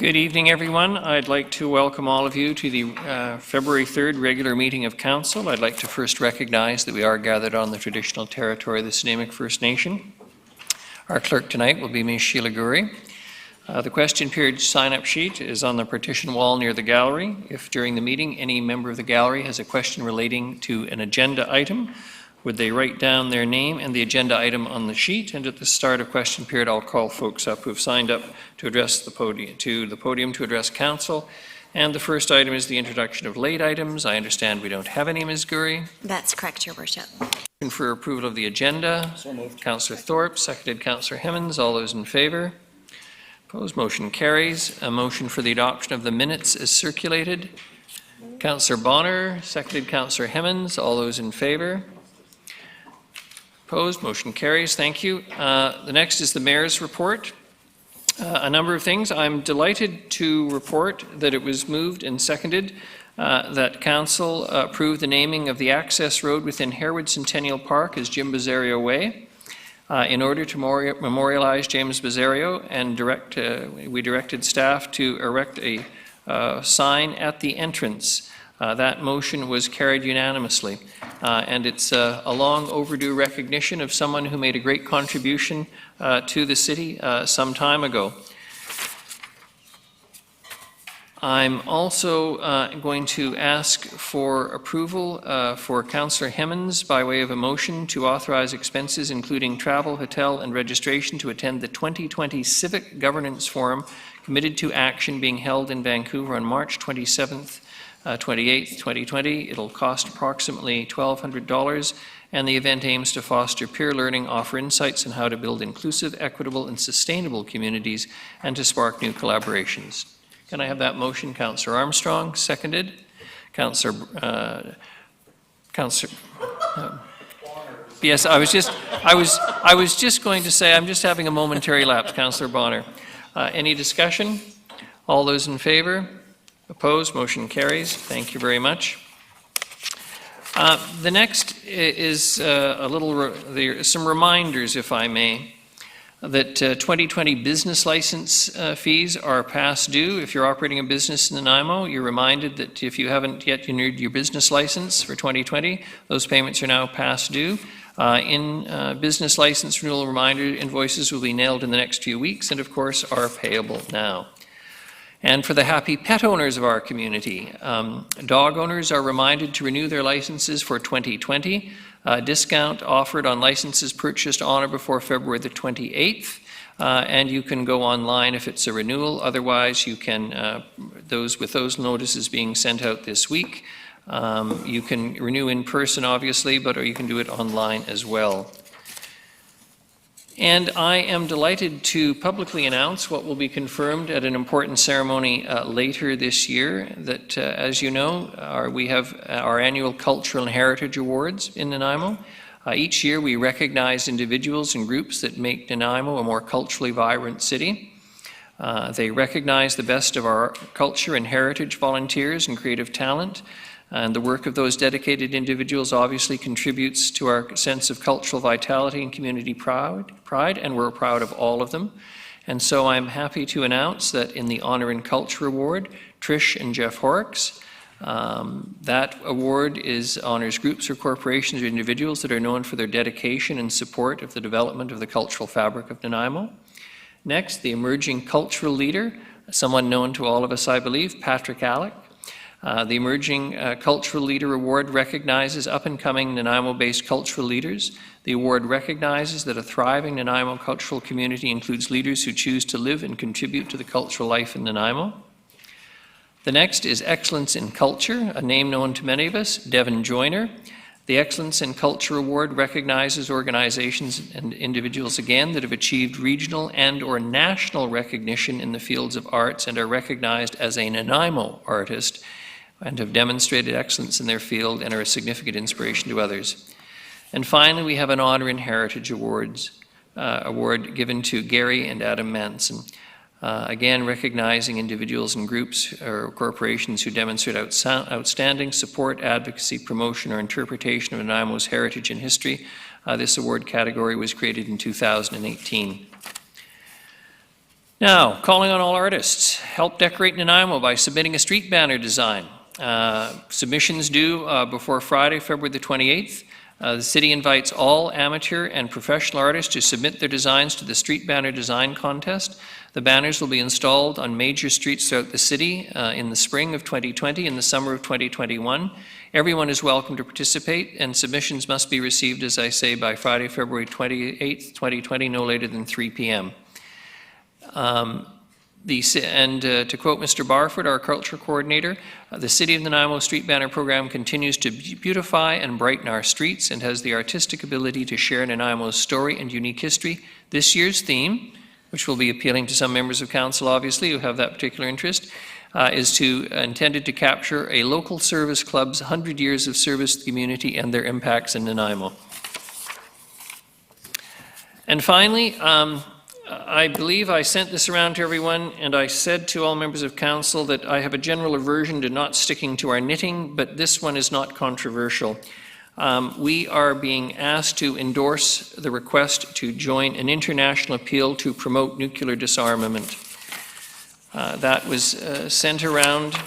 Good evening, everyone. I'd like to welcome all of you to the February 3rd regular meeting of Council. I'd like to first recognize that we are gathered on the traditional territory of the Snuneymuxw First Nation. Our clerk tonight will be Ms. Sheila Goury. The question period sign-up sheet is on the partition wall near the gallery. If during the meeting any member of the gallery has a question relating to an agenda item, would they write down their name and the agenda item on the sheet? And at the start of question period, I'll call folks up who have signed up to address the podium to address Council. And the first item is the introduction of late items. I understand we don't have any, Ms. Goury. That's correct, Your Worship. For approval of the agenda. So moved. Councillor Thorpe, seconded Councillor Hemmens. All those in favour? Opposed? Motion carries. A motion for the adoption of the minutes is circulated. Councillor Bonner, seconded Councillor Hemmens. All those in favour? Opposed? Motion carries. Thank you. The next is the Mayor's report. A number of things. I'm delighted to report that it was moved and seconded that Council approved the naming of the access road within Harewood Centennial Park as Jim Bazario Way. In order to memorialize James Bazario, and we directed staff to erect a sign at the entrance. That motion was carried unanimously, and it's a long overdue recognition of someone who made a great contribution to the city some time ago. I'm also going to ask for approval for Councillor Hemmens by way of a motion to authorize expenses including travel, hotel, and registration to attend the 2020 Civic Governance Forum Committed to Action being held in Vancouver on March 27th, 28th, 2020. It'll cost approximately $1,200, and the event aims to foster peer learning, offer insights on how to build inclusive, equitable, and sustainable communities, and to spark new collaborations. Can I have that motion? Councillor Armstrong, seconded. Councillor, yes, I was just going to say, I'm just having a momentary lapse, Councillor Bonner. Any discussion? All those in favour? Opposed? Motion carries. Thank you very much. The next is some reminders, if I may, that 2020 business license fees are past due. If you're operating a business in Nanaimo, you're reminded that if you haven't yet renewed your business license for 2020, those payments are now past due. Business license renewal reminder invoices will be nailed in the next few weeks and, of course, are payable now. And for the happy pet owners of our community, dog owners are reminded to renew their licenses for 2020. Discount offered on licenses purchased on or before February the 28th. And you can go online if it's a renewal. Otherwise, you can, with those notices being sent out this week, you can renew in person, obviously, or you can do it online as well. And I am delighted to publicly announce what will be confirmed at an important ceremony later this year, that, as you know, we have our annual Cultural and Heritage Awards in Nanaimo. Each year we recognize individuals and groups that make Nanaimo a more culturally vibrant city. They recognize the best of our culture and heritage volunteers and creative talent. And the work of those dedicated individuals obviously contributes to our sense of cultural vitality and community pride, and we're proud of all of them. And so I'm happy to announce that in the Honour in Culture Award, Trish and Jeff Horrocks, that award honors groups or corporations or individuals that are known for their dedication and support of the development of the cultural fabric of Nanaimo. Next, the Emerging Cultural Leader, someone known to all of us, I believe, Patrick Alec. The Emerging Cultural Leader Award recognizes up-and-coming Nanaimo-based cultural leaders. The award recognizes that a thriving Nanaimo cultural community includes leaders who choose to live and contribute to the cultural life in Nanaimo. The next is Excellence in Culture, a name known to many of us, Devin Joyner. The Excellence in Culture Award recognizes organizations and individuals, again, that have achieved regional and/or national recognition in the fields of arts and are recognized as a Nanaimo artist, and have demonstrated excellence in their field and are a significant inspiration to others. And finally, we have an Honour in Heritage award given to Gary and Adam Manson. Again, recognizing individuals and groups or corporations who demonstrate outstanding support, advocacy, promotion, or interpretation of Nanaimo's heritage and history. This award category was created in 2018. Now, calling on all artists, help decorate Nanaimo by submitting a street banner design. Submissions due before Friday, February the 28th. The city invites all amateur and professional artists to submit their designs to the Street Banner Design Contest. The banners will be installed on major streets throughout the city in the spring of 2020 and the summer of 2021. Everyone is welcome to participate, and submissions must be received, as I say, by Friday, February 28th, 2020, no later than 3 p.m. To quote Mr. Barford, our culture coordinator, the City of Nanaimo Street Banner Program continues to beautify and brighten our streets and has the artistic ability to share Nanaimo's story and unique history. This year's theme, which will be appealing to some members of council, obviously, who have that particular interest, is intended to capture a local service club's 100 years of service to the community and their impacts in Nanaimo. And finally, I believe I sent this around to everyone, and I said to all members of council that I have a general aversion to not sticking to our knitting, but this one is not controversial. We are being asked to endorse the request to join an international appeal to promote nuclear disarmament. That was sent around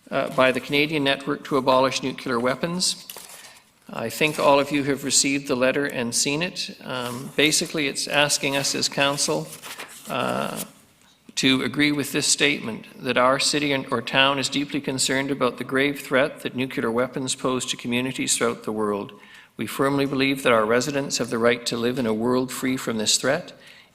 by the Canadian Network to Abolish Nuclear Weapons. I think all of you have received the letter and seen it. Basically, it's asking us as council to agree with this statement, that our city or town is deeply concerned about the grave threat that nuclear weapons pose to communities throughout the world. We firmly believe that our residents have the right to live in a world free from this threat.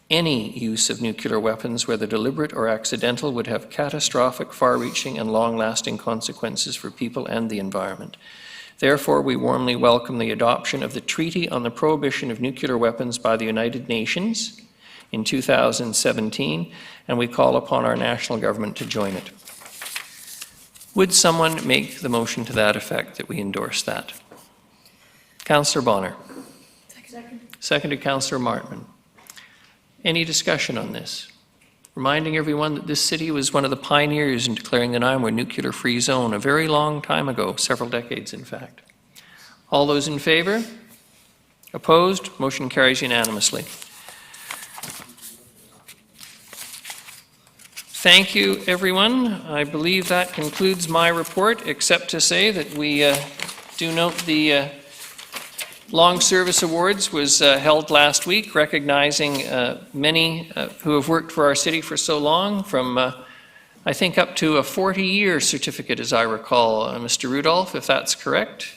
Any use of nuclear weapons, whether deliberate or accidental, would have catastrophic, far-reaching, and long-lasting consequences for people and the environment. Therefore, we warmly welcome the adoption of the Treaty on the Prohibition of Nuclear Weapons by the United Nations in 2017, and we call upon our national government to join it. Would someone make the motion to that effect, that we endorse that? Councillor Bonner. Second. Seconded Councillor Martman. Any discussion on this? Reminding everyone that this city was one of the pioneers in declaring Nanaimo a nuclear-free zone a very long time ago, several decades in fact. All those in favour? Opposed? Motion carries unanimously. Thank you, everyone. I believe that concludes my report, except to say that we do note the Long Service Awards was held last week, recognizing many who have worked for our city for so long, from I think up to a 40-year certificate, as I recall, Mr. Rudolph, if that's correct.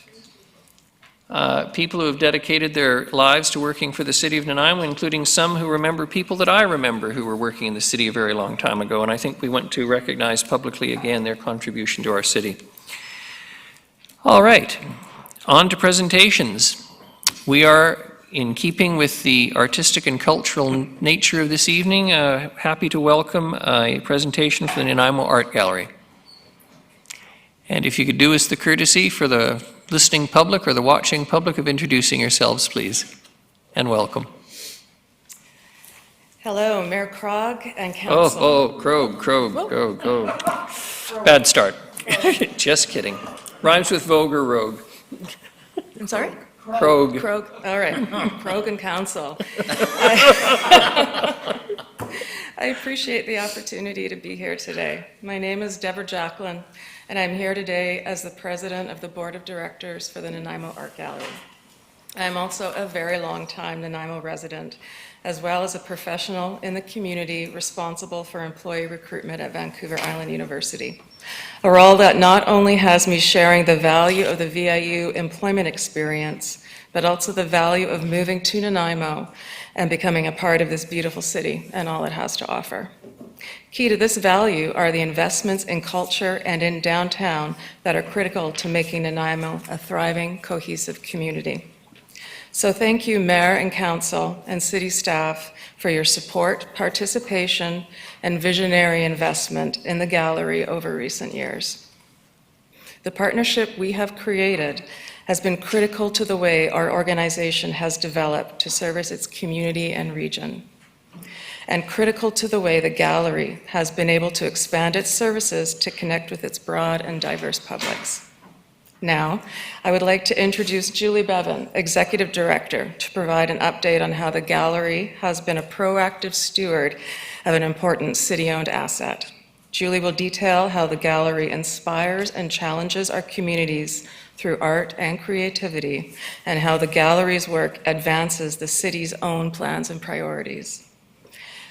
People who have dedicated their lives to working for the City of Nanaimo, including some who remember people that I remember who were working in the city a very long time ago, and I think we want to recognize publicly again their contribution to our city. All right, on to presentations. We are, in keeping with the artistic and cultural nature of this evening, happy to welcome a presentation from the Nanaimo Art Gallery. And if you could do us the courtesy for the listening public or the watching public of introducing yourselves, please, and welcome. Hello, Mayor Krog and Council. Krog, go. Bad start. Just kidding. Rhymes with Vogue or Rogue. I'm sorry? Krog. Krog, all right. Krog and Council. I appreciate the opportunity to be here today. My name is Deborah Jacqueline, and I'm here today as the president of the board of directors for the Nanaimo Art Gallery. I'm also a very long-time Nanaimo resident, as well as a professional in the community responsible for employee recruitment at Vancouver Island University. A role that not only has me sharing the value of the VIU employment experience, but also the value of moving to Nanaimo and becoming a part of this beautiful city and all it has to offer. Key to this value are the investments in culture and in downtown that are critical to making Nanaimo a thriving, cohesive community. So thank you, Mayor and Council and City staff, for your support, participation, and visionary investment in the gallery over recent years. The partnership we have created has been critical to the way our organization has developed to service its community and region, and critical to the way the gallery has been able to expand its services to connect with its broad and diverse publics. Now, I would like to introduce Julie Bevan, Executive Director, to provide an update on how the gallery has been a proactive steward of an important city-owned asset. Julie will detail how the gallery inspires and challenges our communities through art and creativity, and how the gallery's work advances the city's own plans and priorities.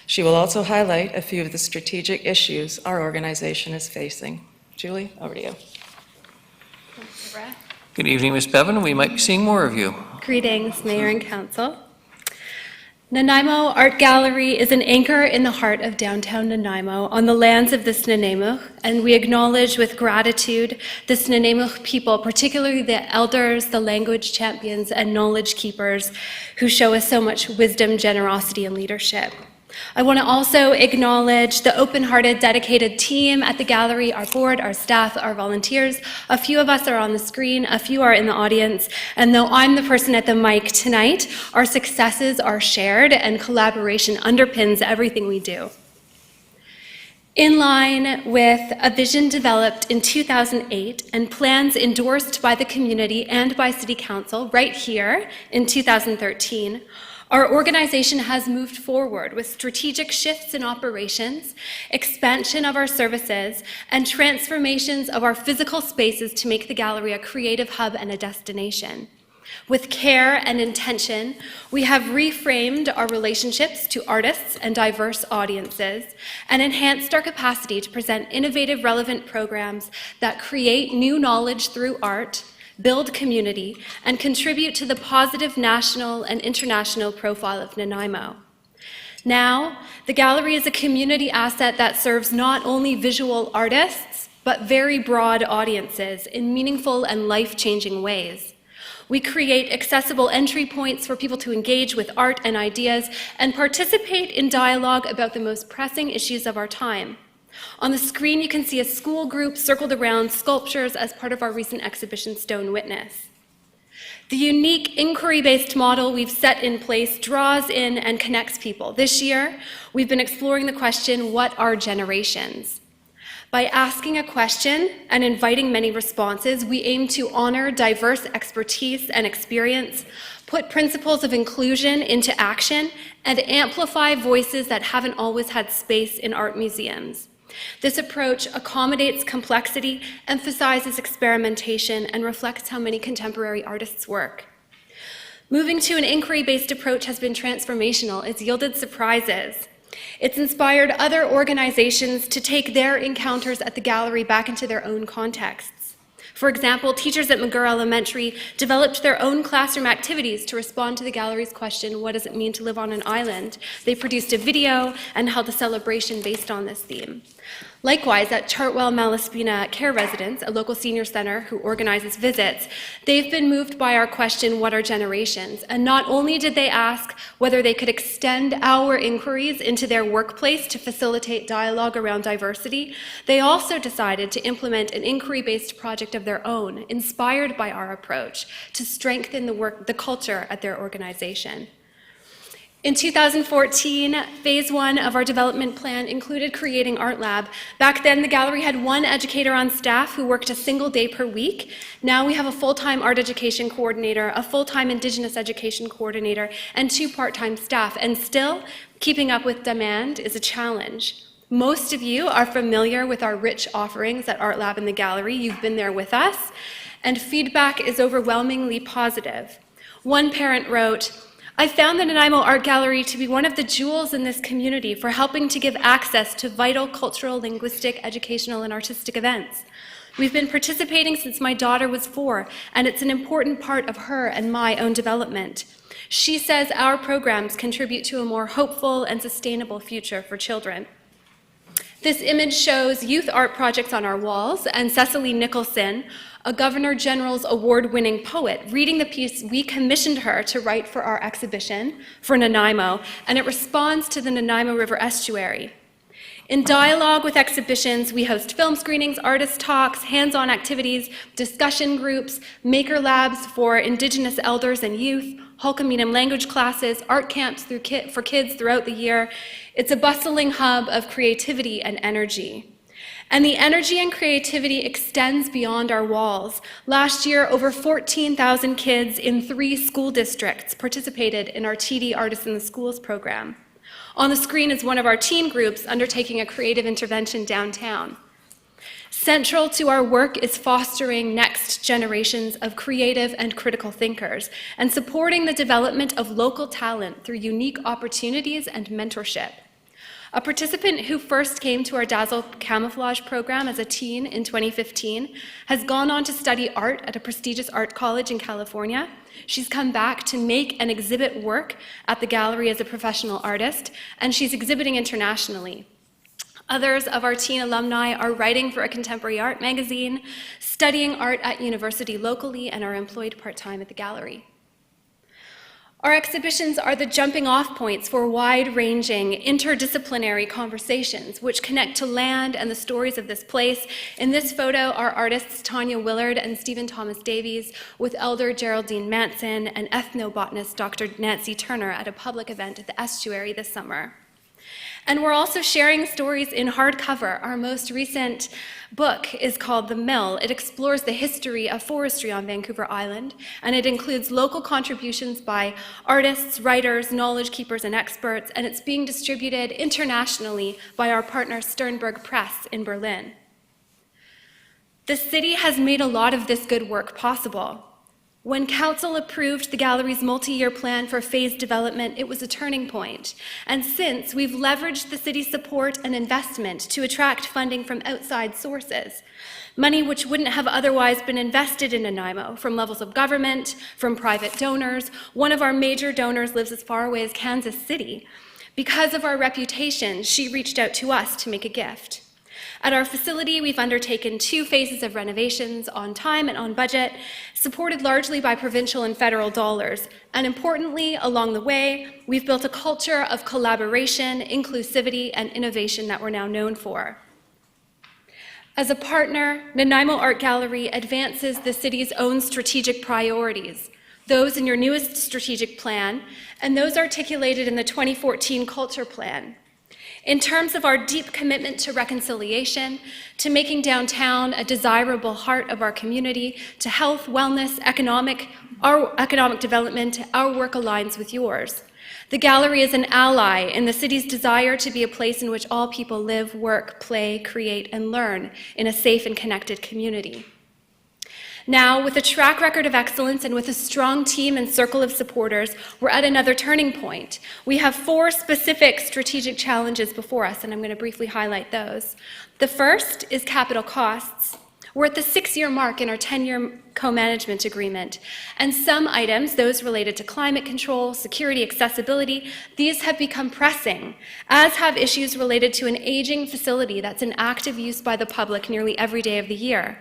She will also highlight a few of the strategic issues our organization is facing. Julie, over to you. Good evening, Ms. Bevan. We might be seeing more of you. Greetings, Mayor and Council. Nanaimo Art Gallery is an anchor in the heart of downtown Nanaimo on the lands of the Snuneymuxw, and we acknowledge with gratitude the Snuneymuxw people, particularly the elders, the language champions, and knowledge keepers who show us so much wisdom, generosity, and leadership. I want to also acknowledge the open-hearted, dedicated team at the gallery, our board, our staff, our volunteers. A few of us are on the screen, a few are in the audience, and though I'm the person at the mic tonight, our successes are shared and collaboration underpins everything we do. In line with a vision developed in 2008 and plans endorsed by the community and by City Council right here in 2013, our organization has moved forward with strategic shifts in operations, expansion of our services, and transformations of our physical spaces to make the gallery a creative hub and a destination. With care and intention, we have reframed our relationships to artists and diverse audiences and enhanced our capacity to present innovative, relevant programs that create new knowledge through art, build community, and contribute to the positive national and international profile of Nanaimo. Now, the gallery is a community asset that serves not only visual artists, but very broad audiences in meaningful and life-changing ways. We create accessible entry points for people to engage with art and ideas and participate in dialogue about the most pressing issues of our time. On the screen, you can see a school group circled around sculptures as part of our recent exhibition, Stone Witness. The unique inquiry-based model we've set in place draws in and connects people. This year, we've been exploring the question, what are generations? By asking a question and inviting many responses, we aim to honor diverse expertise and experience, put principles of inclusion into action, and amplify voices that haven't always had space in art museums. This approach accommodates complexity, emphasizes experimentation, and reflects how many contemporary artists work. Moving to an inquiry-based approach has been transformational. It's yielded surprises. It's inspired other organizations to take their encounters at the gallery back into their own contexts. For example, teachers at McGurr Elementary developed their own classroom activities to respond to the gallery's question, what does it mean to live on an island? They produced a video and held a celebration based on this theme. Likewise, at Chartwell Malaspina Care Residence, a local senior center who organizes visits, they've been moved by our question, what are generations? And not only did they ask whether they could extend our inquiries into their workplace to facilitate dialogue around diversity, they also decided to implement an inquiry-based project of their own, inspired by our approach, to strengthen the culture at their organization. In 2014, phase 1 of our development plan included creating Art Lab. Back then, the gallery had one educator on staff who worked a single day per week. Now we have a full-time art education coordinator, a full-time Indigenous education coordinator, and 2 part-time staff. And still, keeping up with demand is a challenge. Most of you are familiar with our rich offerings at Art Lab in the gallery. You've been there with us, and feedback is overwhelmingly positive. One parent wrote, I found the Nanaimo Art Gallery to be one of the jewels in this community for helping to give access to vital cultural, linguistic, educational, and artistic events. We've been participating since my daughter was 4, and it's an important part of her and my own development. She says our programs contribute to a more hopeful and sustainable future for children. This image shows youth art projects on our walls, and Cecily Nicholson, a Governor General's award-winning poet, reading the piece we commissioned her to write for our exhibition for Nanaimo, and it responds to the Nanaimo River estuary. In dialogue with exhibitions, we host film screenings, artist talks, hands-on activities, discussion groups, maker labs for Indigenous elders and youth, Hulkaminam language classes, art camps for kids throughout the year. It's a bustling hub of creativity and energy. And the energy and creativity extends beyond our walls. Last year, over 14,000 kids in 3 school districts participated in our TD Artists in the Schools program. On the screen is one of our teen groups undertaking a creative intervention downtown. Central to our work is fostering next generations of creative and critical thinkers and supporting the development of local talent through unique opportunities and mentorship. A participant who first came to our Dazzle Camouflage program as a teen in 2015 has gone on to study art at a prestigious art college in California. She's come back to make and exhibit work at the gallery as a professional artist, and she's exhibiting internationally. Others of our teen alumni are writing for a contemporary art magazine, studying art at university locally, and are employed part-time at the gallery. Our exhibitions are the jumping-off points for wide-ranging, interdisciplinary conversations which connect to land and the stories of this place. In this photo are artists Tanya Willard and Stephen Thomas Davies with elder Geraldine Manson and ethnobotanist Dr. Nancy Turner at a public event at the Estuary this summer. And we're also sharing stories in hardcover. Our most recent book is called The Mill. It explores the history of forestry on Vancouver Island, and it includes local contributions by artists, writers, knowledge keepers, and experts, and it's being distributed internationally by our partner Sternberg Press in Berlin. The city has made a lot of this good work possible. When Council approved the gallery's multi-year plan for phased development, it was a turning point. And since, we've leveraged the city's support and investment to attract funding from outside sources, money which wouldn't have otherwise been invested in Nanaimo, from levels of government, from private donors. One of our major donors lives as far away as Kansas City. Because of our reputation, she reached out to us to make a gift. At our facility, we've undertaken 2 phases of renovations on time and on budget, supported largely by provincial and federal dollars. And importantly, along the way, we've built a culture of collaboration, inclusivity, and innovation that we're now known for. As a partner, Nanaimo Art Gallery advances the city's own strategic priorities, those in your newest strategic plan, and those articulated in the 2014 Culture Plan. In terms of our deep commitment to reconciliation, to making downtown a desirable heart of our community, to health, wellness, our economic development, our work aligns with yours. The gallery is an ally in the city's desire to be a place in which all people live, work, play, create, and learn in a safe and connected community. Now, with a track record of excellence and with a strong team and circle of supporters, we're at another turning point. We have 4 specific strategic challenges before us, and I'm going to briefly highlight those. The first is capital costs. We're at the 6-year mark in our 10-year co-management agreement, and some items, those related to climate control, security, accessibility, these have become pressing, as have issues related to an aging facility that's in active use by the public nearly every day of the year.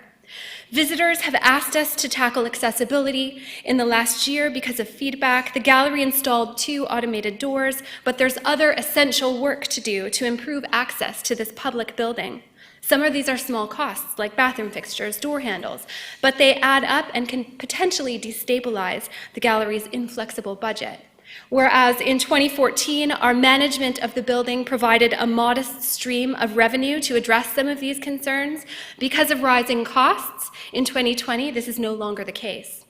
Visitors have asked us to tackle accessibility. In the last year, because of feedback, the gallery installed 2 automated doors, but there's other essential work to do to improve access to this public building. Some of these are small costs, like bathroom fixtures, door handles, but they add up and can potentially destabilize the gallery's inflexible budget. Whereas in 2014, our management of the building provided a modest stream of revenue to address some of these concerns. Because of rising costs, in 2020, this is no longer the case.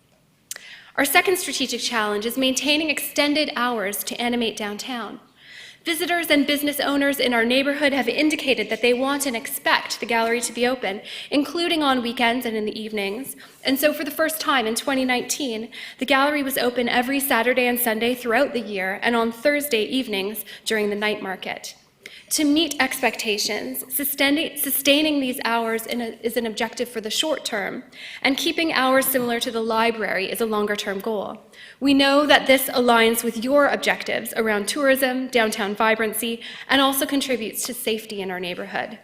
Our second strategic challenge is maintaining extended hours to animate downtown. Visitors and business owners in our neighborhood have indicated that they want and expect the gallery to be open, including on weekends and in the evenings. And so for the first time in 2019, the gallery was open every Saturday and Sunday throughout the year and on Thursday evenings during the night market. To meet expectations, sustaining these hours is an objective for the short term, and keeping hours similar to the library is a longer-term goal. We know that this aligns with your objectives around tourism, downtown vibrancy, and also contributes to safety in our neighborhood.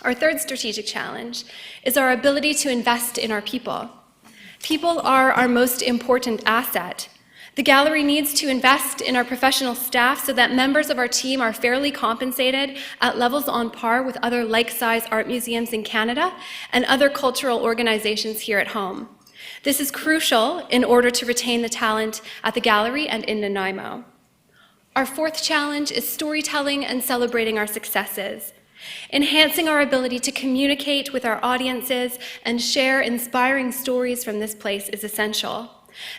Our third strategic challenge is our ability to invest in our people. People are our most important asset. The gallery needs to invest in our professional staff so that members of our team are fairly compensated at levels on par with other like-sized art museums in Canada and other cultural organizations here at home. This is crucial in order to retain the talent at the gallery and in Nanaimo. Our fourth challenge is storytelling and celebrating our successes. Enhancing our ability to communicate with our audiences and share inspiring stories from this place is essential.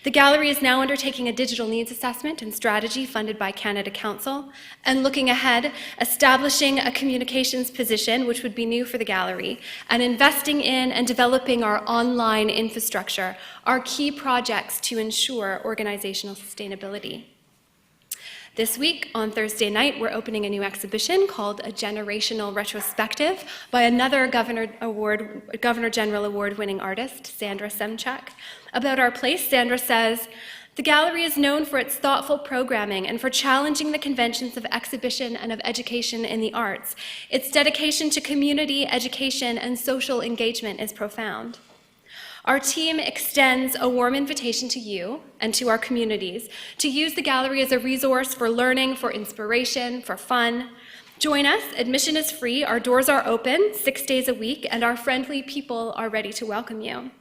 The gallery is now undertaking a digital needs assessment and strategy funded by Canada Council, and looking ahead, establishing a communications position, which would be new for the gallery, and investing in and developing our online infrastructure are key projects to ensure organizational sustainability. This week, on Thursday night, we're opening a new exhibition called A Generational Retrospective by another Governor General Award-winning artist, Sandra Semchuk. About our place, Sandra says, "The gallery is known for its thoughtful programming and for challenging the conventions of exhibition and of education in the arts. Its dedication to community, education, and social engagement is profound." Our team extends a warm invitation to you and to our communities to use the gallery as a resource for learning, for inspiration, for fun. Join us. Admission is free. Our doors are open 6 days a week, and our friendly people are ready to welcome you.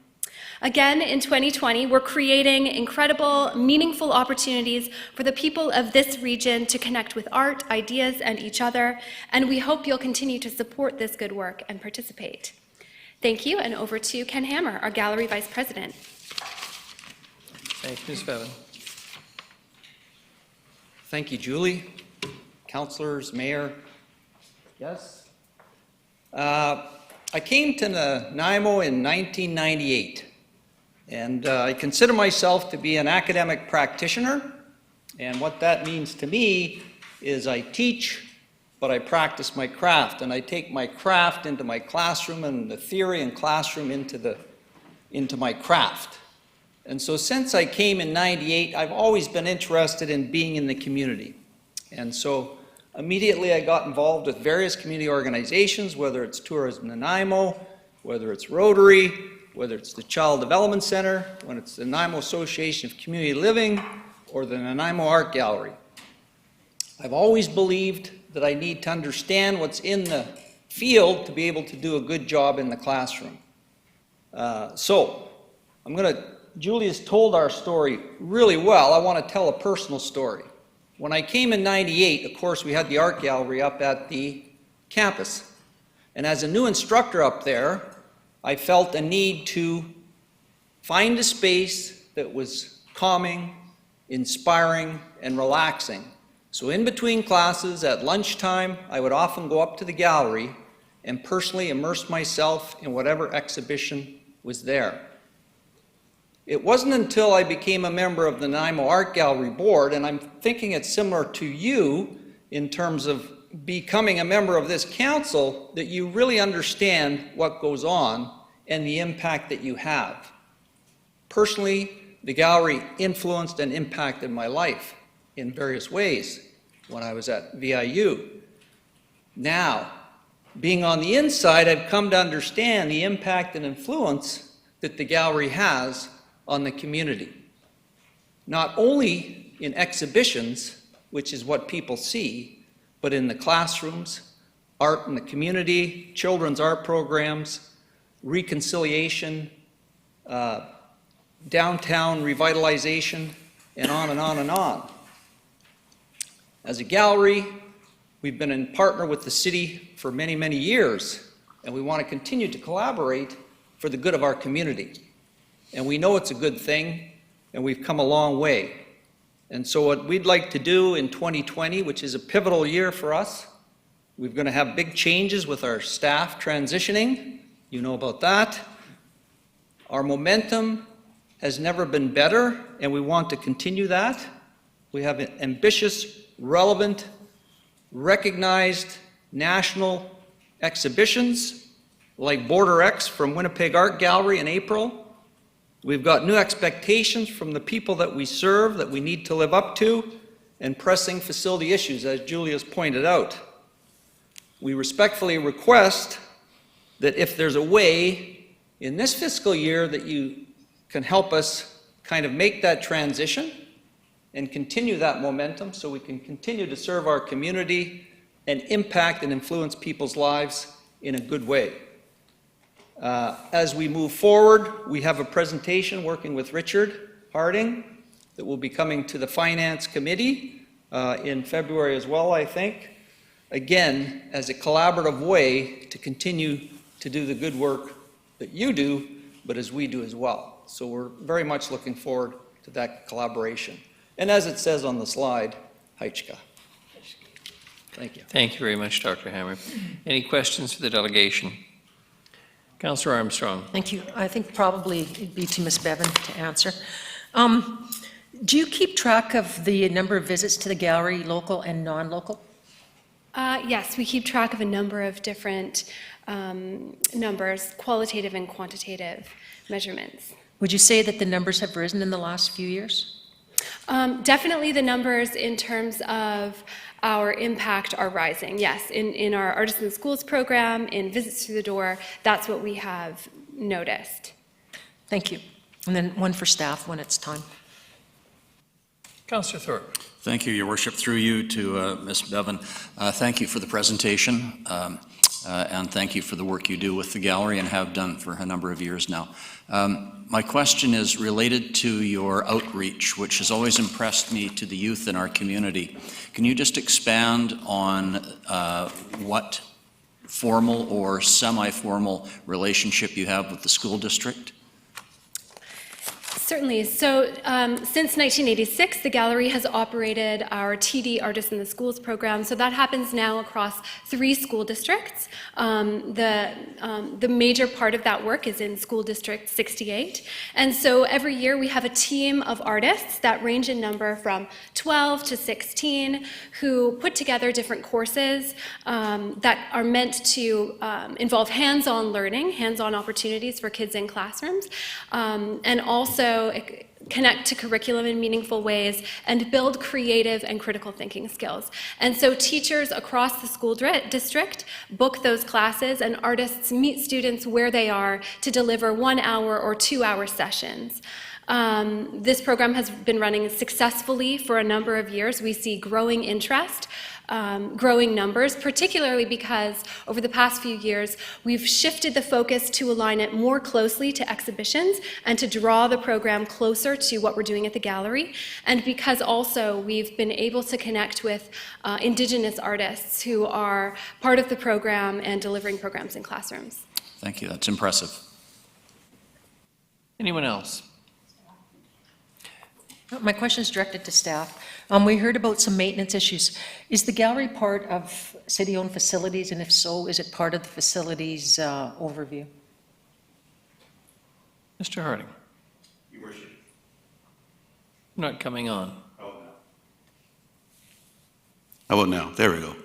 Again, in 2020, we're creating incredible, meaningful opportunities for the people of this region to connect with art, ideas, and each other, and we hope you'll continue to support this good work and participate. Thank you, and over to Ken Hammer, our Gallery Vice President. Thank you, Ms. Bevan. Thank you, Julie. Councillors, Mayor, yes. I came to Nanaimo in 1998, and I consider myself to be an academic practitioner, and what that means to me is I teach, but I practice my craft, and I take my craft into my classroom and the theory and classroom into my craft. And so since I came in 98, I've always been interested in being in the community. And so immediately I got involved with various community organizations, whether it's Tourism Nanaimo, whether it's Rotary, whether it's the Child Development Center, when it's the Nanaimo Association of Community Living, or the Nanaimo Art Gallery. I've always believed that I need to understand what's in the field to be able to do a good job in the classroom. Julie has told our story really well. I want to tell a personal story. When I came in 98, of course, we had the art gallery up at the campus. And as a new instructor up there, I felt a need to find a space that was calming, inspiring, and relaxing. So in between classes, at lunchtime, I would often go up to the gallery and personally immerse myself in whatever exhibition was there. It wasn't until I became a member of the Nanaimo Art Gallery Board, and I'm thinking it's similar to you in terms of becoming a member of this council, that you really understand what goes on and the impact that you have. Personally, the gallery influenced and impacted my life in various ways when I was at VIU. Now, being on the inside, I've come to understand the impact and influence that the gallery has on the community. Not only in exhibitions, which is what people see, but in the classrooms, art in the community, children's art programs, reconciliation, downtown revitalization, and on and on and on. As a gallery, we've been in partner with the city for many, many years, and we want to continue to collaborate for the good of our community. And we know it's a good thing, and we've come a long way. And so what we'd like to do in 2020, which is a pivotal year for us, we're going to have big changes with our staff transitioning. You know about that. Our momentum has never been better, and we want to continue that. We have ambitious, relevant, recognized national exhibitions like Border X from Winnipeg Art Gallery in April. We've got new expectations from the people that we serve that we need to live up to, and pressing facility issues, as Julia's pointed out. We respectfully request that if there's a way in this fiscal year that you can help us kind of make that transition and continue that momentum so we can continue to serve our community and impact and influence people's lives in a good way. As we move forward, we have a presentation working with Richard Harding that will be coming to the Finance Committee in February as well, I think. again, as a collaborative way to continue to do the good work that you do, but as we do as well. So we're very much looking forward to that collaboration. And as it says on the slide, Heichka. Thank you. Thank you very much, Dr. Hammer. Any questions for the delegation? Councillor Armstrong. Thank you. I think probably it'd be to Ms. Bevan to answer. Do you keep track of the number of visits to the gallery, local and non-local? Yes, we keep track of a number of different numbers, qualitative and quantitative measurements. Would you say that the numbers have risen in the last few years? Definitely the numbers in terms of our impact are rising. Yes, in our Artists in the Schools program, in Visits Through the Door, that's what we have noticed. Thank you. And then one for staff when it's time. Councillor Thorpe. Thank you, Your Worship. Through you to Ms. Bevan. Thank you for the presentation, and thank you for the work you do with the gallery and have done for a number of years now. My question is related to your outreach, which has always impressed me to the youth in our community. Can you just expand on what formal or semi-formal relationship you have with the school district? Certainly. So since 1986, the gallery has operated our TD Artists in the Schools program. So that happens now across 3 school districts. The major part of that work is in School District 68. And so every year we have a team of artists that range in number from 12 to 16 who put together different courses that are meant to involve hands-on learning, hands-on opportunities for kids in classrooms, and also connect to curriculum in meaningful ways and build creative and critical thinking skills. And so teachers across the school district book those classes, and artists meet students where they are to deliver 1-hour or 2-hour sessions. This program has been running successfully for a number of years. We see growing interest, growing numbers, particularly because over the past few years, we've shifted the focus to align it more closely to exhibitions and to draw the program closer to what we're doing at the gallery, and because also we've been able to connect with Indigenous artists who are part of the program and delivering programs in classrooms. Thank you. That's impressive. Anyone else? My question is directed to staff. We heard about some maintenance issues. Is the gallery part of city-owned facilities, and if so, is it part of the facilities overview? Mr. Harding. Your Worship. Not coming on. How about now? There we go.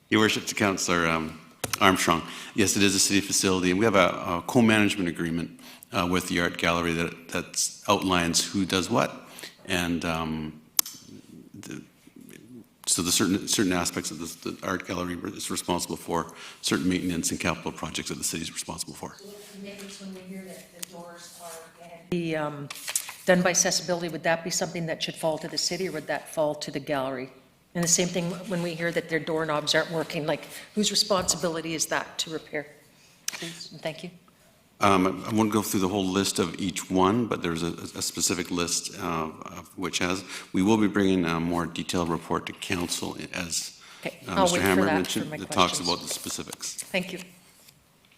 Your Worship, to Councillor Armstrong. Yes, it is a city facility, and we have a co-management agreement with the art gallery that outlines who does what, and so the certain aspects of the art gallery is responsible for certain maintenance and capital projects that the city is responsible for. Maintenance, when we hear that the doors are done by accessibility, would that be something that should fall to the city, or would that fall to the gallery? And the same thing when we hear that their doorknobs aren't working, like whose responsibility is that to repair? Please, and thank you. I won't go through the whole list of each one, but there's a specific list of which we will be bringing a more detailed report to council as Okay, I'll Mr. wait Hammer for that mentioned, for my that talks questions. about the specifics. Thank you.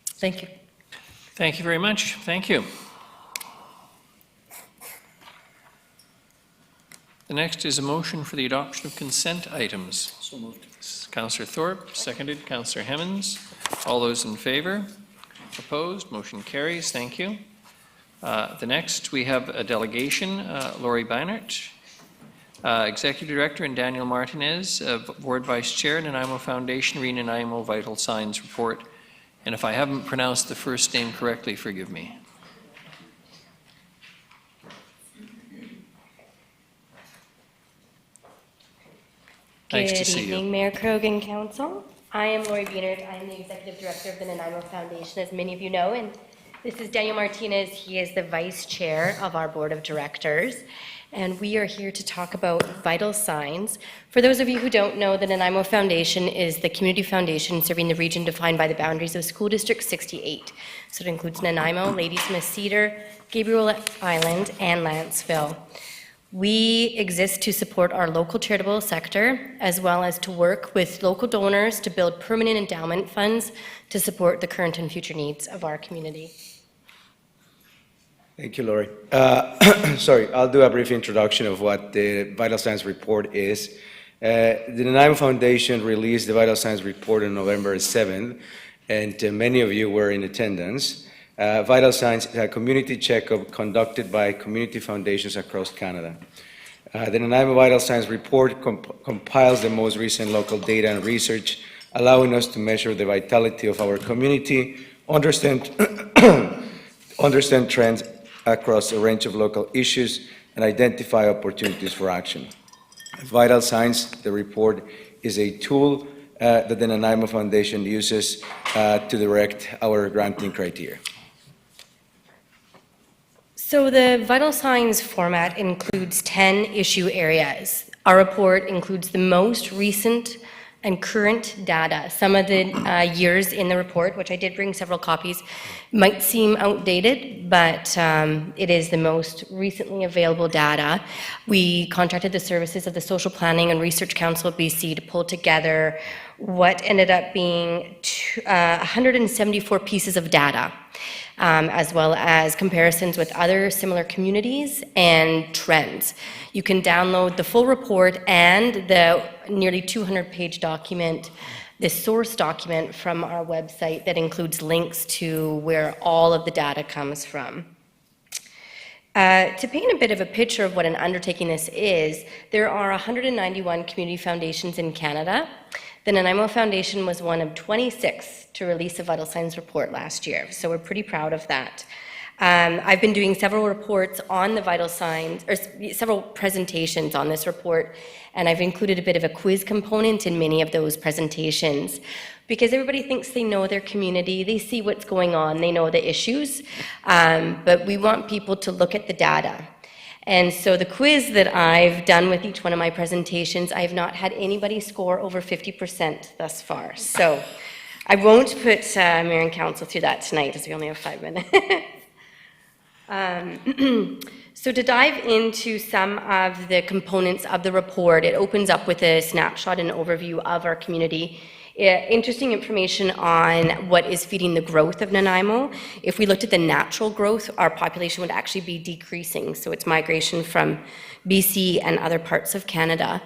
Thank you. Thank you very much. Thank you. The next is a motion for the adoption of consent items. So moved. Councillor Thorpe, seconded. Councillor Hemmons. All those in favor? Opposed? Motion carries. Thank you. The next, we have a delegation. Lori Beinert, Executive Director, and Daniel Martinez, Board Vice Chair, Nanaimo Foundation, Nanaimo Vital Signs Report. And if I haven't pronounced the first name correctly, forgive me. Nice to see you. Good evening, Mayor Krogan, Council. I am Lori Bienert. I am the Executive Director of the Nanaimo Foundation, as many of you know, and this is Daniel Martinez. He is the Vice Chair of our Board of Directors, and we are here to talk about vital signs. For those of you who don't know, the Nanaimo Foundation is the community foundation serving the region defined by the boundaries of School District 68. So it includes Nanaimo, Ladysmith, Cedar, Gabriel Island, and Lanceville. We exist to support our local charitable sector, as well as to work with local donors to build permanent endowment funds to support the current and future needs of our community. Thank you, Lori. Sorry, I'll do a brief introduction of what the Vital Signs Report is. The Nanaimo Foundation released the Vital Signs Report on November 7th, and many of you were in attendance. Vital Signs is a community checkup conducted by community foundations across Canada. The Nanaimo Vital Signs Report compiles the most recent local data and research, allowing us to measure the vitality of our community, understand trends across a range of local issues, and identify opportunities for action. Vital Signs, the report, is a tool that the Nanaimo Foundation uses to direct our granting criteria. So the Vital Signs format includes 10 issue areas. Our report includes the most recent and current data. Some of the years in the report, which I did bring several copies, might seem outdated, but it is the most recently available data. We contracted the services of the Social Planning and Research Council of BC to pull together what ended up being 174 pieces of data, as well as comparisons with other similar communities and trends. You can download the full report and the nearly 200-page document, the source document from our website that includes links to where all of the data comes from. To paint a bit of a picture of what an undertaking this is, there are 191 community foundations in Canada. The Nanaimo Foundation was one of 26 to release a Vital Signs report last year, so we're pretty proud of that. I've been doing several reports on the Vital Signs, or several presentations on this report, and I've included a bit of a quiz component in many of those presentations, because everybody thinks they know their community, they see what's going on, they know the issues, but we want people to look at the data. And so the quiz that I've done with each one of my presentations, I have not had anybody score over 50% thus far. So I won't put Mayor and Council through that tonight, as we only have 5 minutes. So to dive into some of the components of the report, it opens up with a snapshot and overview of our community. Interesting information on what is feeding the growth of Nanaimo. If we looked at the natural growth, our population would actually be decreasing. So it's migration from BC and other parts of Canada.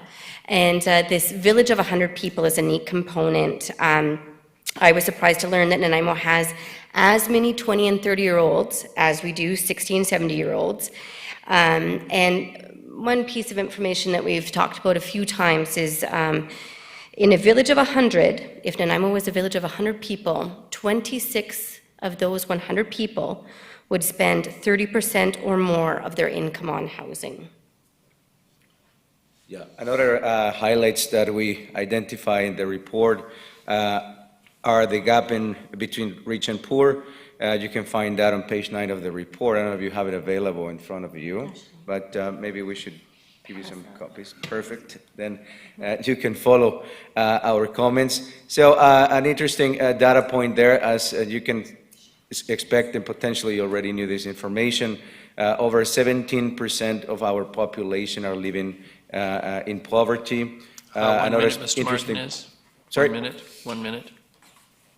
And this village of 100 people is a neat component. I was surprised to learn that Nanaimo has as many 20 and 30-year-olds as we do 60 and 70-year-olds. And one piece of information that we've talked about a few times is in a village of 100, if Nanaimo was a village of 100 people, 26 of those 100 people would spend 30% or more of their income on housing. Yeah, another highlights that we identify in the report are the gap between rich and poor. You can find that on page 9 of the report. I don't know if you have it available in front of you, but maybe we should give you some copies. Perfect. Then you can follow our comments. So an interesting data point there, as you can expect, and potentially you already knew this information, over 17% of our population are living in poverty. One Another minute, Mr. interesting. Martinez. Sorry? 1 minute, 1 minute,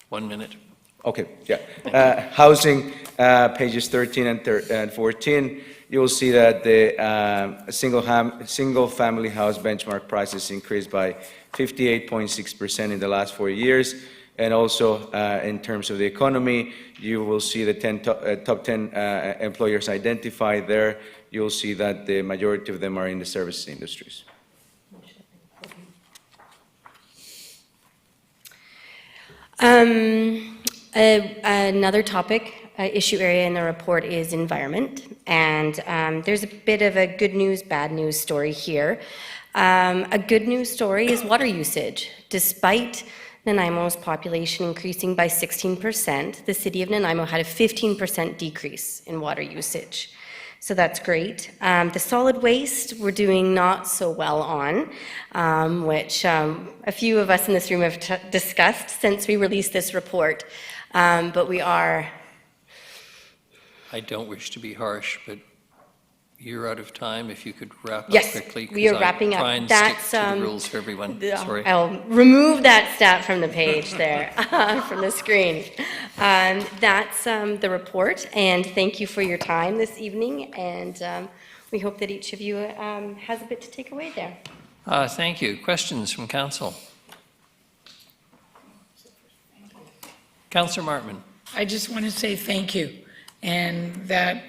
1 minute. Okay, yeah. Housing, pages 13 and 14, you will see that the single-family house benchmark prices increased by 58.6% in the last 4 years. And also, in terms of the economy, you will see the top 10 employers identified there. You will see that the majority of them are in the services industries. Another topic, issue area in the report is environment, and there's a bit of a good news, bad news story here. A good news story is water usage. Despite Nanaimo's population increasing by 16%, the city of Nanaimo had a 15% decrease in water usage. So that's great. The solid waste we're doing not so well on, which a few of us in this room have discussed since we released this report. But we are... I don't wish to be harsh, but You're out of time. If you could wrap up Yes, quickly. we are 'cause I wrapping up. Try and That's, stick to the rules for everyone. Sorry. I'll remove that stat from the page there, from the screen. That's the report, and thank you for your time this evening, and we hope that each of you has a bit to take away there. Thank you. Questions from council? Councillor Martman. I just want to say thank you, and that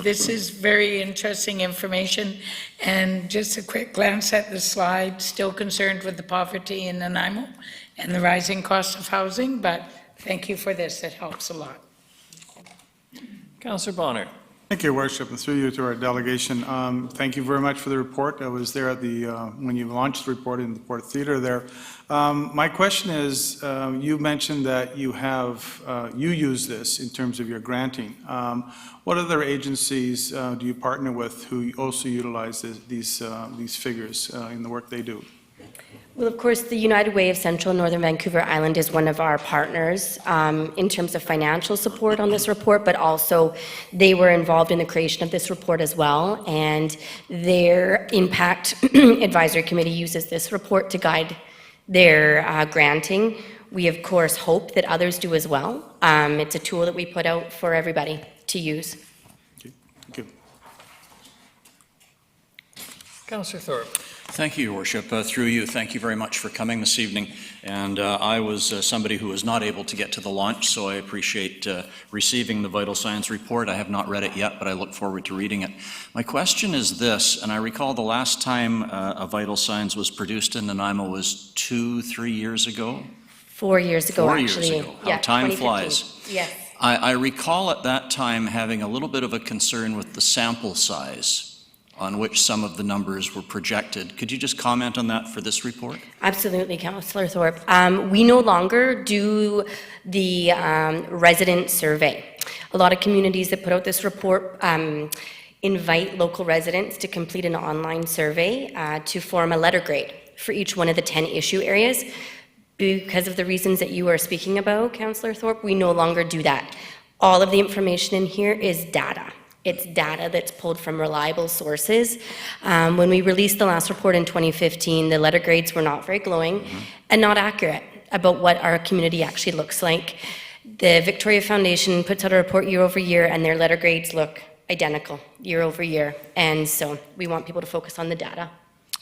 this is very interesting information. And just a quick glance at the slide, still concerned with the poverty in Nanaimo and the rising cost of housing, but thank you for this, it helps a lot. Councillor Bonner. Thank you, Your Worship, and through you to our delegation. Thank you very much for the report. I was there at the when you launched the report in the Port Theatre there. My question is, you mentioned that you have you use this in terms of your granting. What other agencies do you partner with who also utilize these figures in the work they do? Well, of course, the United Way of Central and Northern Vancouver Island is one of our partners in terms of financial support on this report, but also they were involved in the creation of this report as well, and their Impact Advisory Committee uses this report to guide their granting. We, of course, hope that others do as well. It's a tool that we put out for everybody to use. Thank you. Councillor Thorpe. Thank you, Your Worship. Through you, thank you very much for coming this evening. And I was somebody who was not able to get to the launch, so I appreciate receiving the Vital Signs report. I have not read it yet, but I look forward to reading it. My question is this, and I recall the last time a Vital Signs was produced in Nanaimo was 2-3 years ago? 4 years ago, 4 years actually. ago. How Yeah, time 2015. flies. Yes. I recall at that time having a little bit of a concern with the sample size on which some of the numbers were projected. Could you just comment on that for this report? Absolutely, Councillor Thorpe. We no longer do the resident survey. A lot of communities that put out this report invite local residents to complete an online survey to form a letter grade for each one of the 10 issue areas. Because of the reasons that you are speaking about, Councillor Thorpe, we no longer do that. All of the information in here is data. It's data that's pulled from reliable sources. When we released the last report in 2015, the letter grades were not very glowing and not accurate about what our community actually looks like. The Victoria Foundation puts out a report year over year, and their letter grades look identical year over year. And so we want people to focus on the data.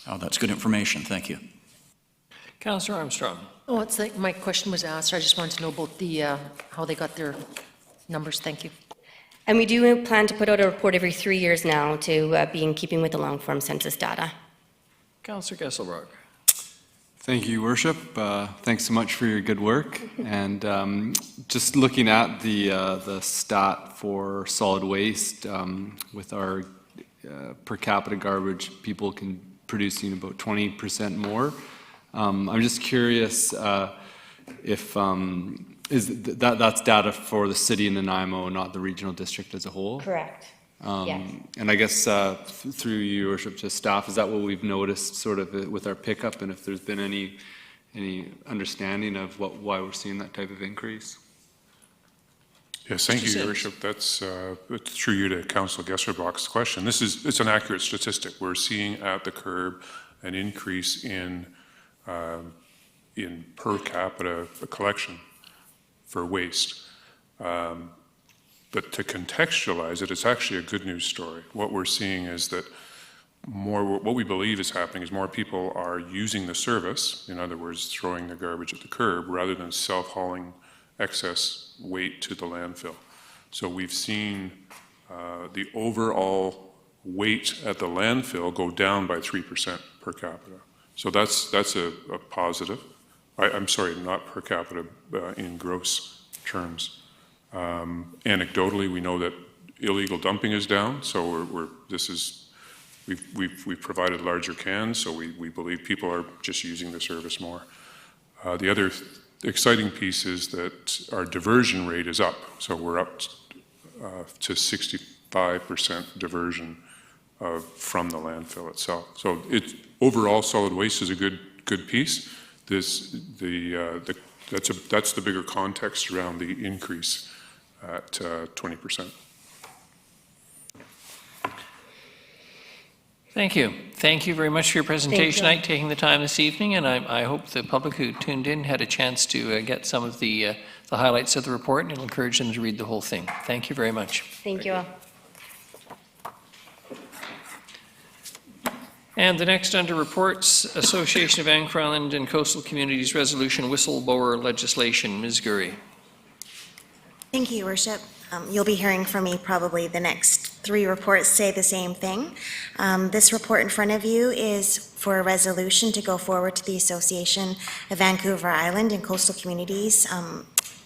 Oh, that's good information. Thank you. Councillor Armstrong. Oh, it's like my question was asked. I just wanted to know about the how they got their numbers. Thank you. And we do plan to put out a report every 3 years now to be in keeping with the long-form census data. Councillor Gesselbrock. Thank you, Your Worship. Thanks so much for your good work. And just looking at the stat for solid waste, with our per capita garbage, people can producing about 20% more. I'm just curious if that's data for the city of Nanaimo, not the regional district as a whole? Correct. Yes. And I guess through your worship to staff, is that what we've noticed sort of with our pickup, and if there's been any understanding of why we're seeing that type of increase? Yes, thank you, Your Worship. That's through you to Councillor Gesselbrock's question. It's an accurate statistic. We're seeing at the curb an increase in per capita collection for waste. But to contextualize it, it's actually a good news story. What we're seeing is that what we believe is happening is more people are using the service, in other words, throwing their garbage at the curb, rather than self-hauling excess weight to the landfill. So we've seen the overall weight at the landfill go down by 3% per capita. So that's a positive. I'm sorry, not per capita, in gross terms. Anecdotally, we know that illegal dumping is down, so we've provided larger cans, so we believe people are just using the service more. The other exciting piece is that our diversion rate is up, so we're up to 65% diversion from the landfill itself. So overall, solid waste is a good piece. That's the bigger context around the increase at 20%. Thank you. Thank you very much for your presentation you. tonight, taking the time this evening, and I hope the public who tuned in had a chance to get some of the highlights of the report, and it'll encourage them to read the whole thing. Thank you very much. Thank you all. And the next under reports, Association of Anchor Island and Coastal Communities Resolution Whistleblower Legislation. Ms. Gurry. Thank you, Your Worship. You'll be hearing from me probably the next 3 reports say the same thing. This report in front of you is for a resolution to go forward to the Association of Vancouver Island and Coastal Communities,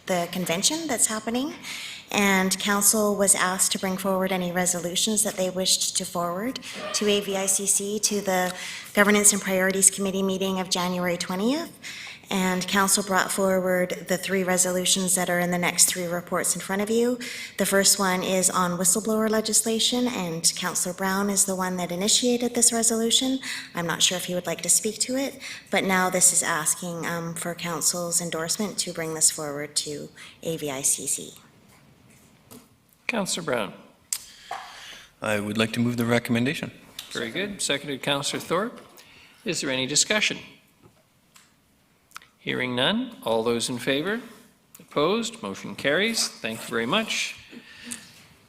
the convention that's happening. And council was asked to bring forward any resolutions that they wished to forward to AVICC to the Governance and Priorities Committee meeting of January 20th. And council brought forward the 3 resolutions that are in the next 3 reports in front of you. The first one is on whistleblower legislation, and Councillor Brown is the one that initiated this resolution. I'm not sure if he would like to speak to it, but now this is asking for council's endorsement to bring this forward to AVICC. Councillor Brown. I would like to move the recommendation. Very good. Seconded, Councillor Thorpe. Is there any discussion? Hearing none. All those in favor? Opposed? Motion carries. Thank you very much.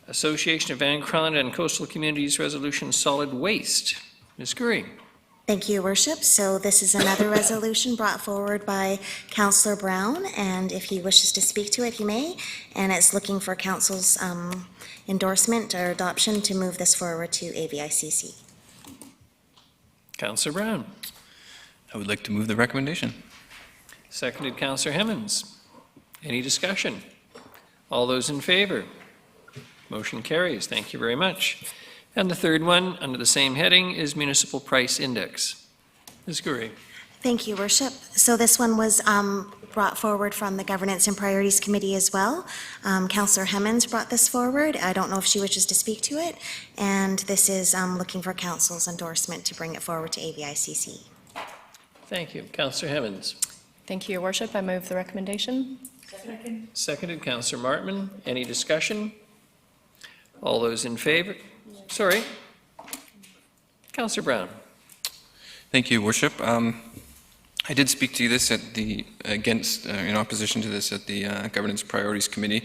Association of Vancouver Island and Coastal Communities Resolution Solid Waste. Ms. Gurry. Thank you, Your Worship. So this is another resolution brought forward by Councillor Brown, and if he wishes to speak to it, he may. And it's looking for council's endorsement or adoption to move this forward to AVICC. Councillor Brown. I would like to move the recommendation. Seconded, Councillor Hemmens. Any discussion? All those in favor? Motion carries. Thank you very much. And the third one, under the same heading, is Municipal Price Index. Ms. Gurry. Thank you, Worship. So this one was brought forward from the Governance and Priorities Committee as well. Councillor Hemmens brought this forward. I don't know if she wishes to speak to it. And this is looking for council's endorsement to bring it forward to AVICC. Thank you. Councillor Hemmens. Thank you, Your Worship. I move the recommendation. Seconded, Councillor Martman. Any discussion? All those in favor? Sorry. Councillor Brown. Thank you, Worship. I did speak to this at the, in opposition to this at the Governance Priorities Committee.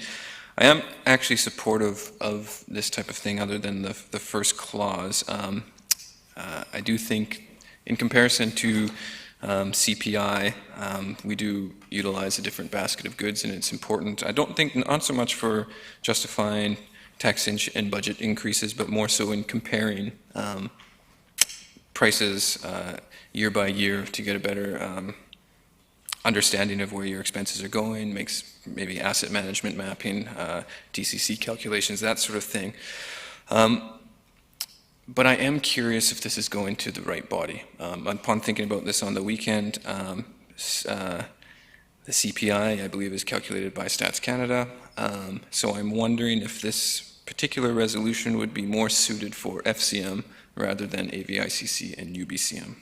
I am actually supportive of this type of thing other than the first clause. I do think in comparison to CPI, we do utilize a different basket of goods, and it's important. I don't think, not so much for justifying tax and budget increases, but more so in comparing prices year by year to get a better understanding of where your expenses are going, makes maybe asset management mapping, DCC calculations, that sort of thing. But I am curious if this is going to the right body. Upon thinking about this on the weekend, the CPI, I believe, is calculated by Stats Canada. So I'm wondering if this particular resolution would be more suited for FCM rather than AVICC and UBCM.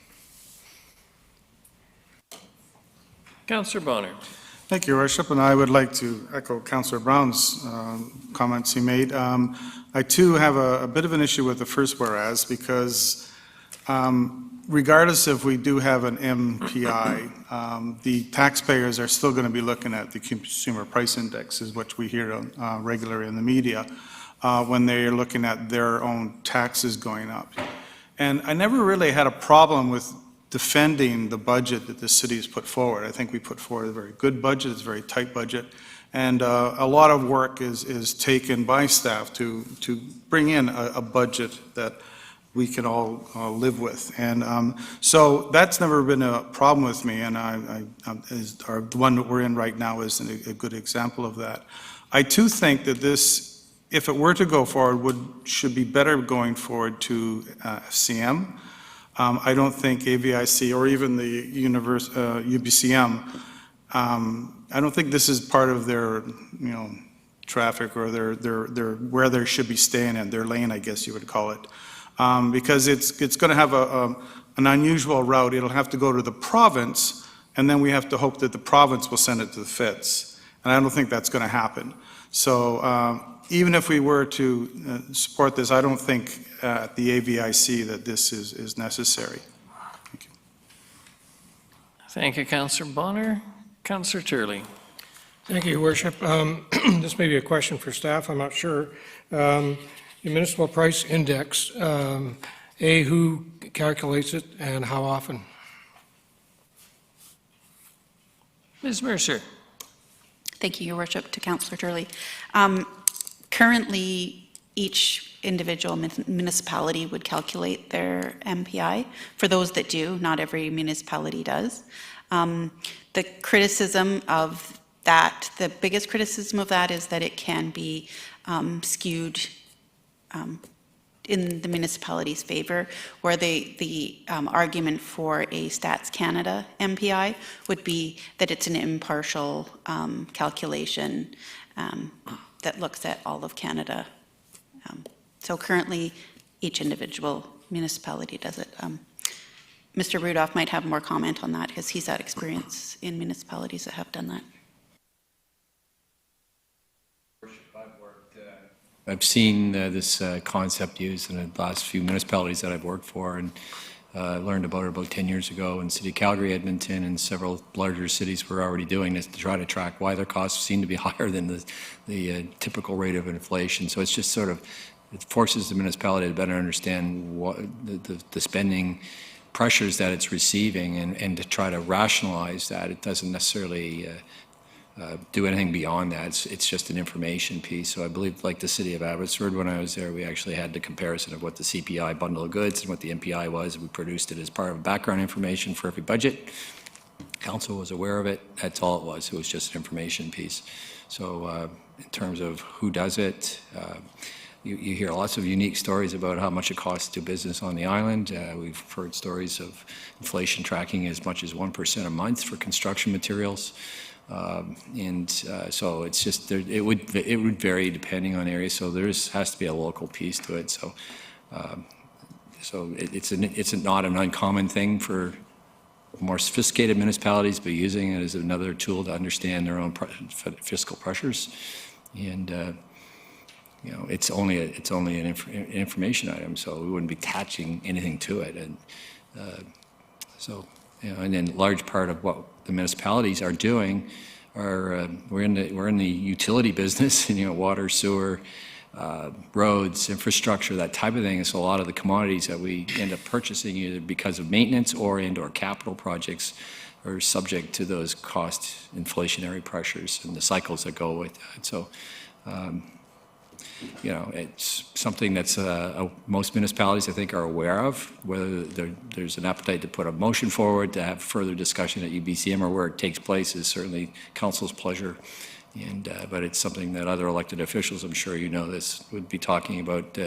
Councillor Bonner. Thank you, Your Worship, and I would like to echo Councillor Brown's comments he made. I too have a bit of an issue with the first whereas, because regardless if we do have an MPI, the taxpayers are still going to be looking at the Consumer Price Index, is what we hear regularly in the media, when they're looking at their own taxes going up. And I never really had a problem with defending the budget that the city has put forward. I think we put forward a very good budget, it's a very tight budget, and a lot of work is taken by staff to bring in a budget that we can all live with. And so that's never been a problem with me, and the one that we're in right now is a good example of that. I too think that this, if it were to go forward, should be better going forward to FCM. I don't think AVIC or even the UBCM, I don't think this is part of their, traffic or their where they should be staying in, their lane, I guess you would call it. Because it's going to have an unusual route. It'll have to go to the province, and then we have to hope that the province will send it to the feds. And I don't think that's going to happen. So even if we were to support this, I don't think at the AVIC that this is necessary. Thank you, Councillor Bonner. Councillor Turley. Thank you, Your Worship. This may be a question for staff, I'm not sure. The Municipal Price Index, who calculates it and how often? Ms. Mercer. Thank you, Your Worship, to Councillor Turley. Currently, each individual municipality would calculate their MPI. For those that do, not every municipality does. The criticism of that, the biggest criticism of that is that it can be skewed in the municipality's favor, where the argument for a Stats Canada MPI would be that it's an impartial calculation that looks at all of Canada. So currently, each individual municipality does it. Mr. Rudolph might have more comment on that because he's had experience in municipalities that have done that. I've seen this concept used in the last few municipalities that I've worked for, and learned about it about 10 years ago in City of Calgary, Edmonton, and several larger cities were already doing this to try to track why their costs seem to be higher than the typical rate of inflation. So it's just sort of, it forces the municipality to better understand what the spending pressures that it's receiving, and to try to rationalize that. It doesn't necessarily do anything beyond that. It's just an information piece. So I believe, like the city of Abbotsford, when I was there, we actually had the comparison of what the CPI bundle of goods and what the MPI was. We produced it as part of background information for every budget. Council was aware of it. That's all it was. It was just an information piece. So in terms of who does it, you hear lots of unique stories about how much it costs to do business on the island. We've heard stories of inflation tracking as much as 1% a month for construction materials. So it's just, it would vary depending on area. So has to be a local piece to it. So it's not an uncommon thing for more sophisticated municipalities, but using it as another tool to understand their own fiscal pressures. And you know, it's only an information item, so we wouldn't be attaching anything to it. And so, you know, and then large part of what the municipalities are doing are we're in the utility business, and, you know, water, sewer, roads, infrastructure, that type of thing. And so a lot of the commodities that we end up purchasing, either because of maintenance or capital projects, are subject to those cost inflationary pressures and the cycles that go with that. So, you know, it's something that's most municipalities, I think, are aware of. Whether there's an appetite to put a motion forward to have further discussion at UBCM or where it takes place is certainly council's pleasure. And but it's something that other elected officials, I'm sure you know this, would be talking about,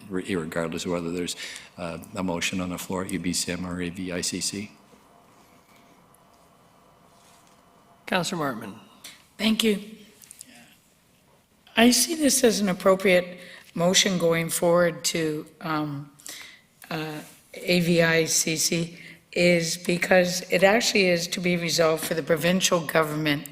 regardless of whether there's a motion on the floor at UBCM or AVICC. Councillor Martman. Thank you. I see this as an appropriate motion going forward to AVICC, is because it actually is to be resolved for the provincial government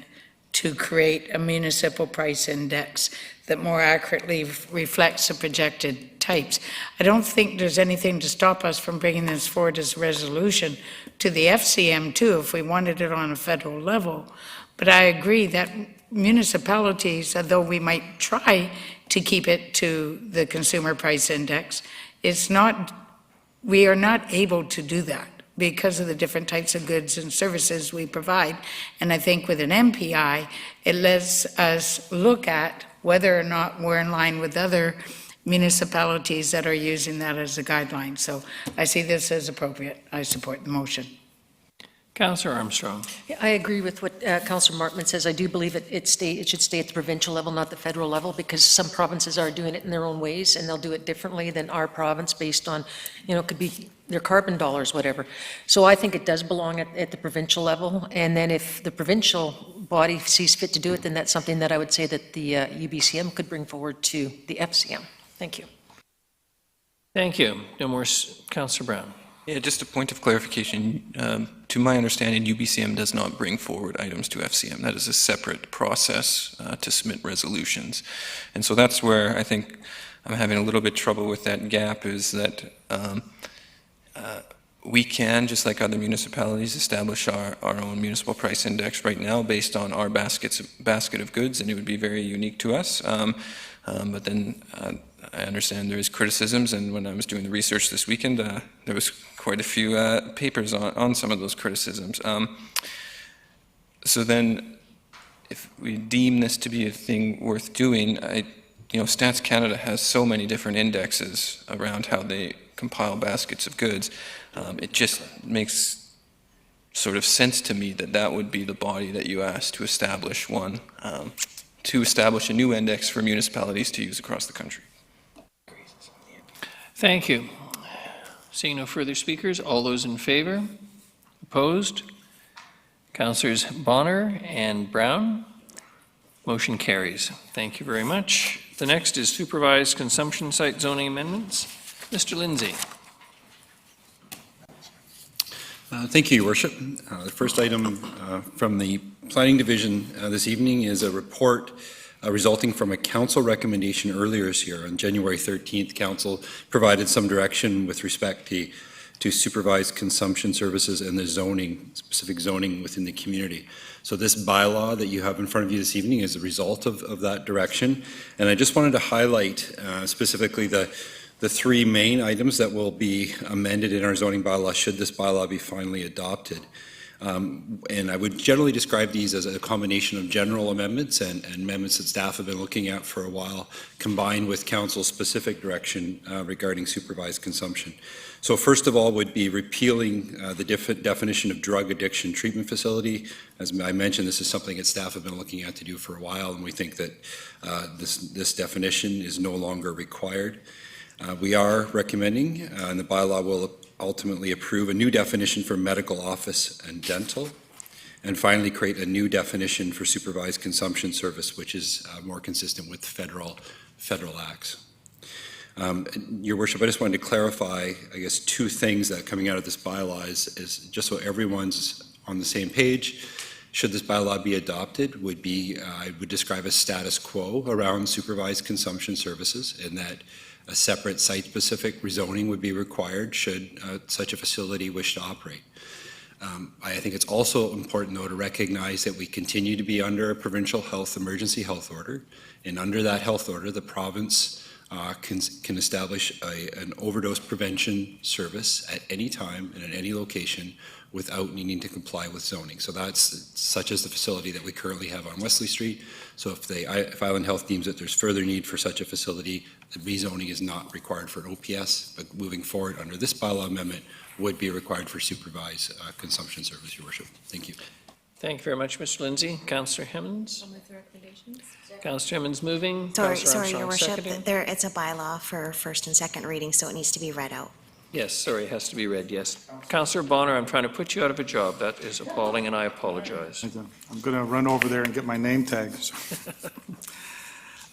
to create a municipal price index that more accurately reflects the projected types. I don't think there's anything to stop us from bringing this forward as a resolution to the FCM too, if we wanted it on a federal level. But I agree that municipalities, although we might try to keep it to the consumer price index, we are not able to do that because of the different types of goods and services we provide. And I think with an MPI, it lets us look at whether or not we're in line with other municipalities that are using that as a guideline. So I see this as appropriate. I support the motion. Councillor Armstrong. Yeah, I agree with what Councillor Martman says. I do believe it should stay at the provincial level, not the federal level, because some provinces are doing it in their own ways, and they'll do it differently than our province based on, you know, it could be their carbon dollars, whatever. So I think it does belong at the provincial level, and then if the provincial body sees fit to do it, then that's something that I would say that the UBCM could bring forward to the FCM. Thank you. Thank you. No more, Councillor Brown. Yeah, just a point of clarification. To my understanding, UBCM does not bring forward items to FCM. That is a separate process to submit resolutions. And so that's where I think I'm having a little bit trouble with that gap, is that we can, just like other municipalities, establish our own municipal price index right now based on our basket of goods, and it would be very unique to us. But then I understand there is criticisms, and when I was doing the research this weekend, there was quite a few papers on some of those criticisms. So then, if we deem this to be a thing worth doing, Stats Canada has so many different indexes around how they compile baskets of goods. It just makes sort of sense to me that that would be the body that you ask to establish one, to establish a new index for municipalities to use across the country. Thank you. Seeing no further speakers, all those in favor? Opposed? Councillors Bonner and Brown? Motion carries. Thank you very much. The next is supervised consumption site zoning amendments. Mr. Lindsay. Thank you, Your Worship. The first item from the Planning Division this evening is a report resulting from a council recommendation earlier this year. On January 13th, council provided some direction with respect to supervised consumption services and the zoning, specific zoning within the community. So this bylaw that you have in front of you this evening is a result of that direction. And I just wanted to highlight specifically the three main items that will be amended in our zoning bylaw should this bylaw be finally adopted. And I would generally describe these as a combination of general amendments and amendments that staff have been looking at for a while, combined with council's specific direction regarding supervised consumption. So first of all would be repealing the definition of drug addiction treatment facility. As I mentioned, this is something that staff have been looking at to do for a while, and we think that this definition is no longer required. We are recommending, and the bylaw will ultimately approve, a new definition for medical office and dental, and finally create a new definition for supervised consumption service, which is more consistent with federal acts. Your Worship, I just wanted to clarify, I guess, two things that coming out of this bylaw is just so everyone's on the same page. Should this bylaw be adopted, would be, I would describe as status quo around supervised consumption services, in that a separate site-specific rezoning would be required should such a facility wish to operate. I think it's also important, though, to recognize that we continue to be under a provincial emergency health order, and under that health order, the province can establish an overdose prevention service at any time and at any location without needing to comply with zoning. So that's such as the facility that we currently have on Wesley Street. So if Island Health deems that there's further need for such a facility, the rezoning is not required for an OPS, but moving forward under this bylaw amendment would be required for supervised consumption service, Your Worship. Thank you. Thank you very much, Mr. Lindsay. Councillor Hemmons? I'll move the recommendations. Councillor Hemmons moving. Sorry, Councillor Your Armstrong Worship, seconding. it's a bylaw for first and second reading, so it needs to be read out. Yes, sorry, it has to be read, yes. Councillor Bonner, I'm trying to put you out of a job. That is appalling, and I apologize. I'm going to run over there and get my name tag.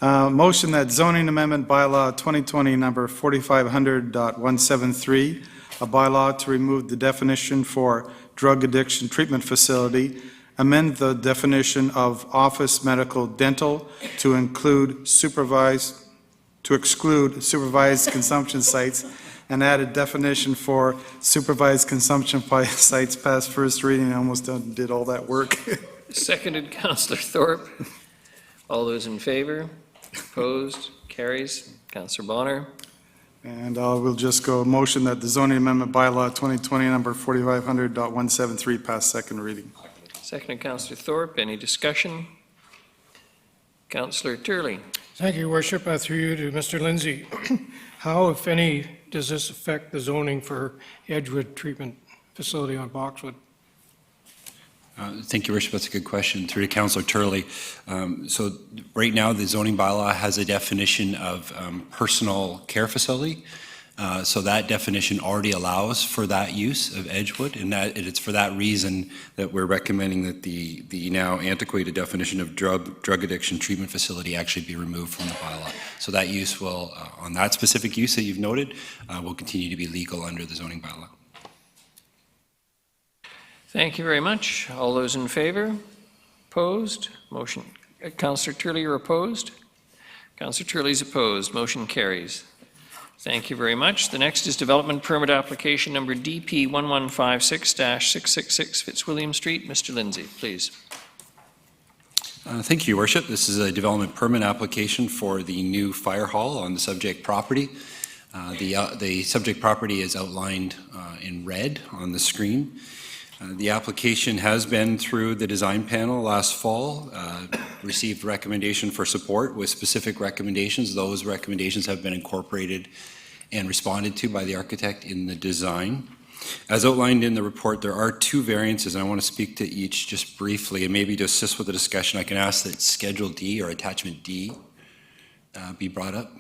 Motion that zoning amendment bylaw 2020 number 4500.173, a bylaw to remove the definition for drug addiction treatment facility, amend the definition of office medical dental to exclude supervised consumption sites, and add a definition for supervised consumption sites past first reading. I almost did all that work. Seconded, Councillor Thorpe. All those in favor? Opposed? Carries. Councillor Bonner. And we'll just go motion that the zoning amendment bylaw 2020 number 4500.173 pass second reading. Seconded, Councillor Thorpe. Any discussion? Councillor Turley. Thank you, Your Worship. Through you to Mr. Lindsay. How, if any, does this affect the zoning for Edgewood Treatment Facility on Boxwood? Thank you, Worship. That's a good question. Through to Councillor Turley. So right now, the zoning bylaw has a definition of personal care facility. So that definition already allows for that use of Edgewood, and that it's for that reason that we're recommending that the now antiquated definition of drug addiction treatment facility actually be removed from the bylaw. So that use will, on that specific use that you've noted, will continue to be legal under the zoning bylaw. Thank you very much. All those in favor? Opposed? Motion. Councillor Turley, you're opposed? Councillor Turley's opposed. Motion carries. Thank you very much. The next is development permit application number DP 1156-666 Fitzwilliam Street. Mr. Lindsay, please. Thank you, Your Worship. This is a development permit application for the new fire hall on the subject property. The subject property is outlined in red on the screen. The application has been through the design panel last fall, received recommendation for support with specific recommendations. Those recommendations have been incorporated and responded to by the architect in the design. As outlined in the report, there are two variances, and I want to speak to each just briefly, and maybe to assist with the discussion, I can ask that Schedule D or Attachment D be brought up.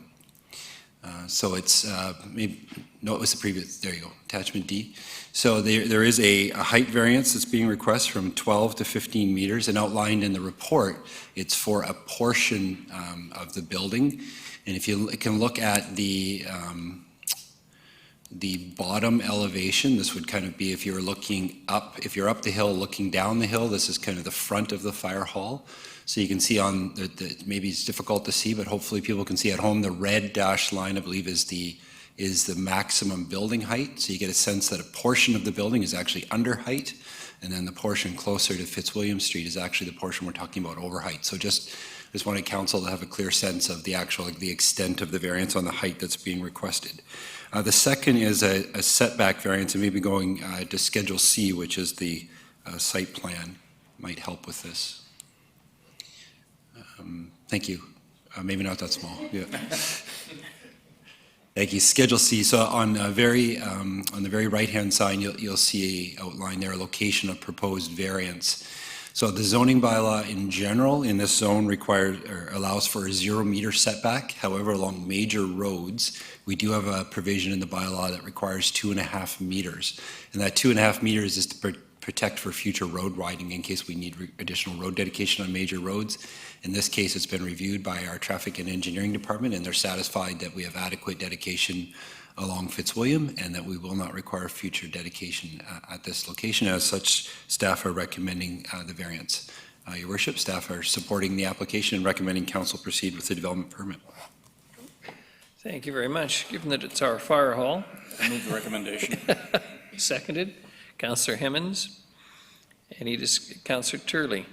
So it's maybe, no, it was the previous, there you go, Attachment D. So there is a height variance that's being requested from 12 to 15 meters, and outlined in the report, it's for a portion of the building. And if you can look at the bottom elevation, this would kind of be if you're looking up, if you're up the hill looking down the hill, this is kind of the front of the fire hall. So you can see on maybe it's difficult to see, but hopefully people can see at home, the red dashed line, I believe, is the maximum building height. So you get a sense that a portion of the building is actually under height, and then the portion closer to Fitzwilliam Street is actually the portion we're talking about over height. So just wanted council to have a clear sense of the extent of the variance on the height that's being requested. The second is a setback variance, and maybe going to Schedule C, which is the site plan, might help with this. Thank you. Maybe not that small. Yeah. Thank you. Schedule C. So on the very right-hand side, you'll see outlined there a location of proposed variance. So the zoning bylaw in general in this zone allows for a 0-meter setback. However, along major roads, we do have a provision in the bylaw that requires 2.5 meters. And that 2.5 meters is to protect for future road widening in case we need additional road dedication on major roads. In this case, it's been reviewed by our traffic and engineering department, and they're satisfied that we have adequate dedication along Fitzwilliam and that we will not require future dedication at this location. As such, staff are recommending the variance. Your Worship, staff are supporting the application and recommending council proceed with the development permit. Thank you very much. Given that it's our fire hall. I move the recommendation. Seconded. Councillor Hemmons. Councillor Turley.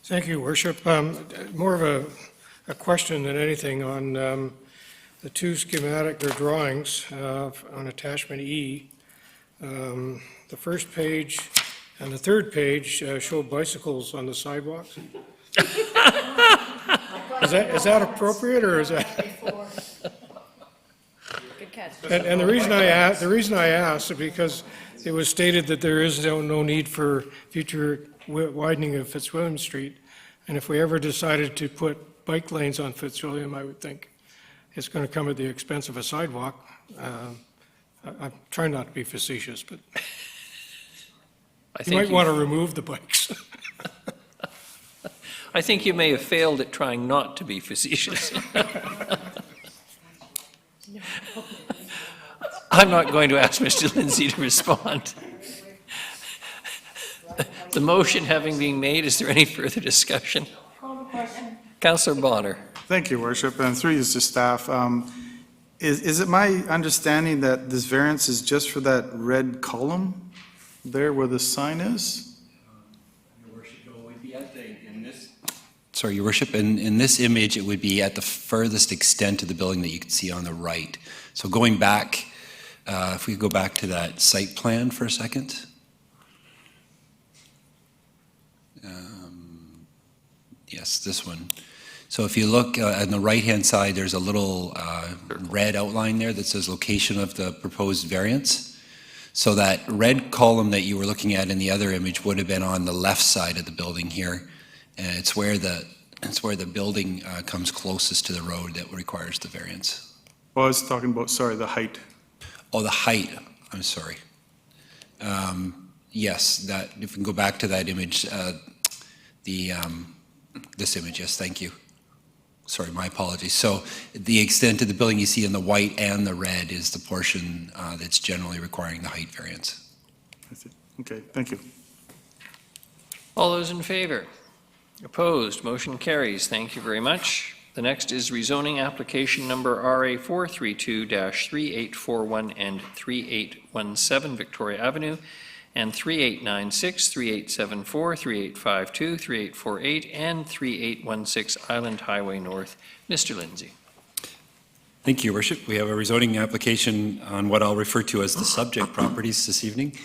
Thank you, Worship. More of a question than anything on the two schematic or drawings on attachment E. The first page and the third page show bicycles on the sidewalks. Is that appropriate, or is that? Good catch. And the reason I ask is because it was stated that there is no need for future widening of Fitzwilliam Street. And if we ever decided to put bike lanes on Fitzwilliam, I would think it's going to come at the expense of a sidewalk. I'm trying not to be facetious, but you might want to remove the bikes. I think you may have failed at trying not to be facetious. I'm not going to ask Mr. Lindsay to respond. The motion having been made, is there any further discussion? Councillor Bonner. Thank you, Worship, and through you to staff. Is it my understanding that this variance is just for that red column there where the sign is? Your Worship, it would be Sorry, Your Worship, in this image, it would be at the furthest extent of the building that you can see on the right. So going back, if we go back to that site plan for a second. Yes, this one. So if you look on the right-hand side, there's a little red outline there that says location of the proposed variance. So that red column that you were looking at in the other image would have been on the left side of the building here. And it's where the building comes closest to the road that requires the variance. Well, I was talking about, sorry, the height. Oh, the height. I'm sorry. Yes, that if we can go back to that image, this image. Yes, thank you. Sorry, my apologies. So the extent of the building you see in the white and the red is the portion that's generally requiring the height variance. I see. Okay, thank you. All those in favor? Opposed? Motion carries. Thank you very much. The next is rezoning application number RA 432-3841 and 3817 Victoria Avenue, and 3896, 3874, 3852, 3848, and 3816 Island Highway North. Mr. Lindsay. Thank you, Your Worship. We have a rezoning application on what I'll refer to as the subject properties this evening.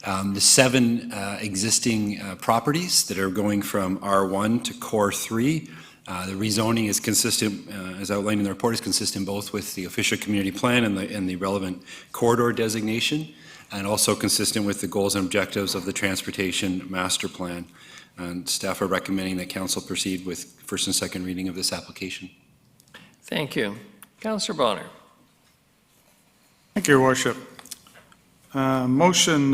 The 7 existing properties that are going from R1 to Core 3. The rezoning is consistent, as outlined in the report, is consistent both with the official community plan and the relevant corridor designation, and also consistent with the goals and objectives of the transportation master plan. And staff are recommending that council proceed with first and second reading of this application. Thank you. Councillor Bonner. Thank you, Your Worship. Motion,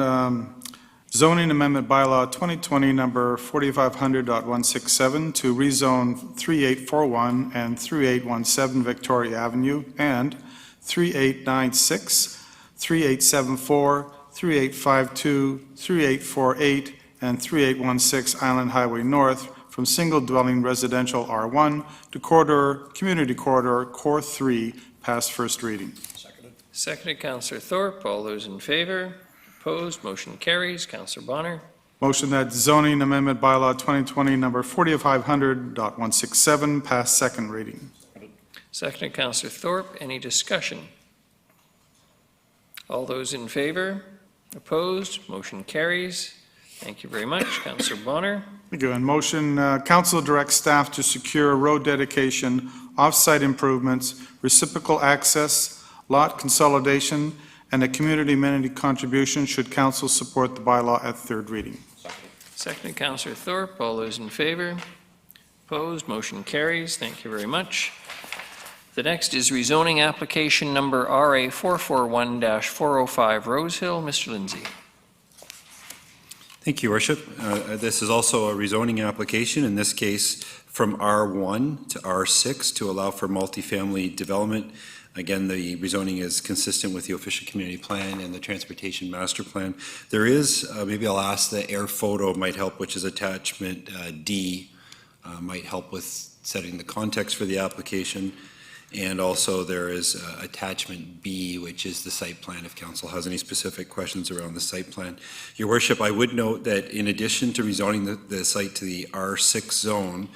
zoning amendment bylaw 2020 number 4500.167 to rezone 3841 and 3817 Victoria Avenue and 3896, 3874, 3852, 3848, and 3816 Island Highway North from single-dwelling residential R1 to corridor, community corridor, Core 3, past first reading. Seconded, Councillor Thorpe. All those in favor? Opposed? Motion carries. Councillor Bonner. Motion that zoning amendment bylaw 2020 number 4500.167 pass second reading. Seconded, Councillor Thorpe. Any discussion? All those in favor? Opposed? Motion carries. Thank you very much. Councillor Bonner. Thank you. And motion, council directs staff to secure road dedication, off-site improvements, reciprocal access, lot consolidation, and a community amenity contribution should council support the bylaw at third reading. Seconded, Councillor Thorpe. All those in favor? Opposed? Motion carries. Thank you very much. The next is rezoning application number RA 441-405 Rose Hill. Mr. Lindsay. Thank you, Your Worship. This is also a rezoning application, in this case from R1 to R6 to allow for multifamily development. Again, the rezoning is consistent with the official community plan and the transportation master plan. There is, maybe I'll ask the air photo might help, which is attachment D, might help with setting the context for the application. And also there is attachment B, which is the site plan, if council has any specific questions around the site plan. Your Worship, I would note that in addition to rezoning the site to the R6 zone,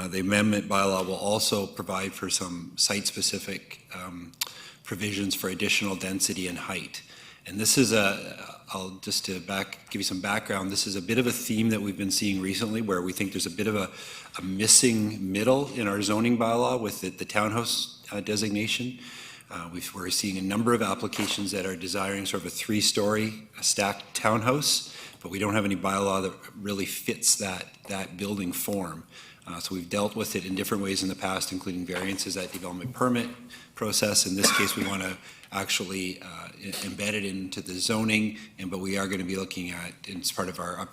the amendment bylaw will also provide for some site-specific provisions for additional density and height. And this is just to give you some background, this is a bit of a theme that we've been seeing recently where we think there's a bit of a missing middle in our zoning bylaw with the townhouse designation. We're seeing a number of applications that are desiring sort of a 3-story stacked townhouse, but we don't have any bylaw that really fits that building form. So we've dealt with it in different ways in the past, including variances at development permit process. In this case, we want to actually embed it into the zoning, but we are going to be looking at, as part of our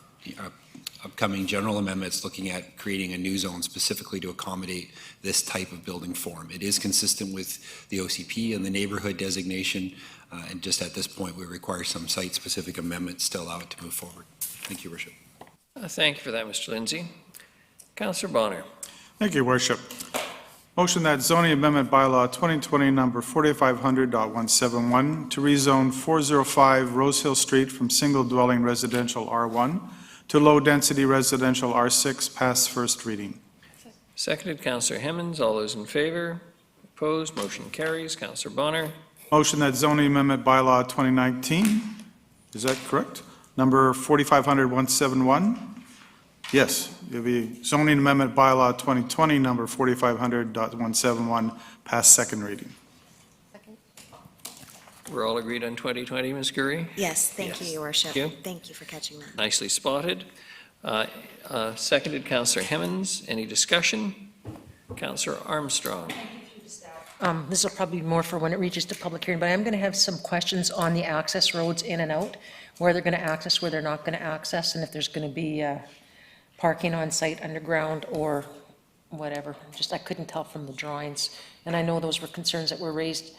upcoming general amendments, looking at creating a new zone specifically to accommodate this type of building form. It is consistent with the OCP and the neighborhood designation, and just at this point, we require some site-specific amendments to allow it to move forward. Thank you, Your Worship. Thank you for that, Mr. Lindsay. Councillor Bonner. Thank you, Your Worship. Motion that zoning amendment bylaw 2020 number 4500.171 to rezone 405 Rose Hill Street from single-dwelling residential R1 to low-density residential R6 pass first reading. Seconded, Councillor Hemmens. All those in favor? Opposed? Motion carries. Councillor Bonner. Motion that zoning amendment bylaw 2019, is that correct? Number 4500.171? Yes, it'll be zoning amendment bylaw 2020, number 4500.171, pass second reading. We're all agreed on 2020, Ms. Curry? Yes, thank you, Your Worship. Thank you. Thank you for catching that. Nicely spotted. Seconded, Councillor Hemmens. Any discussion? Councillor Armstrong. This will probably be more for when it reaches to public hearing, but I'm going to have some questions on the access roads in and out, where they're going to access, where they're not going to access, and if there's going to be parking on site underground or whatever. I couldn't tell from the drawings. And I know those were concerns that were raised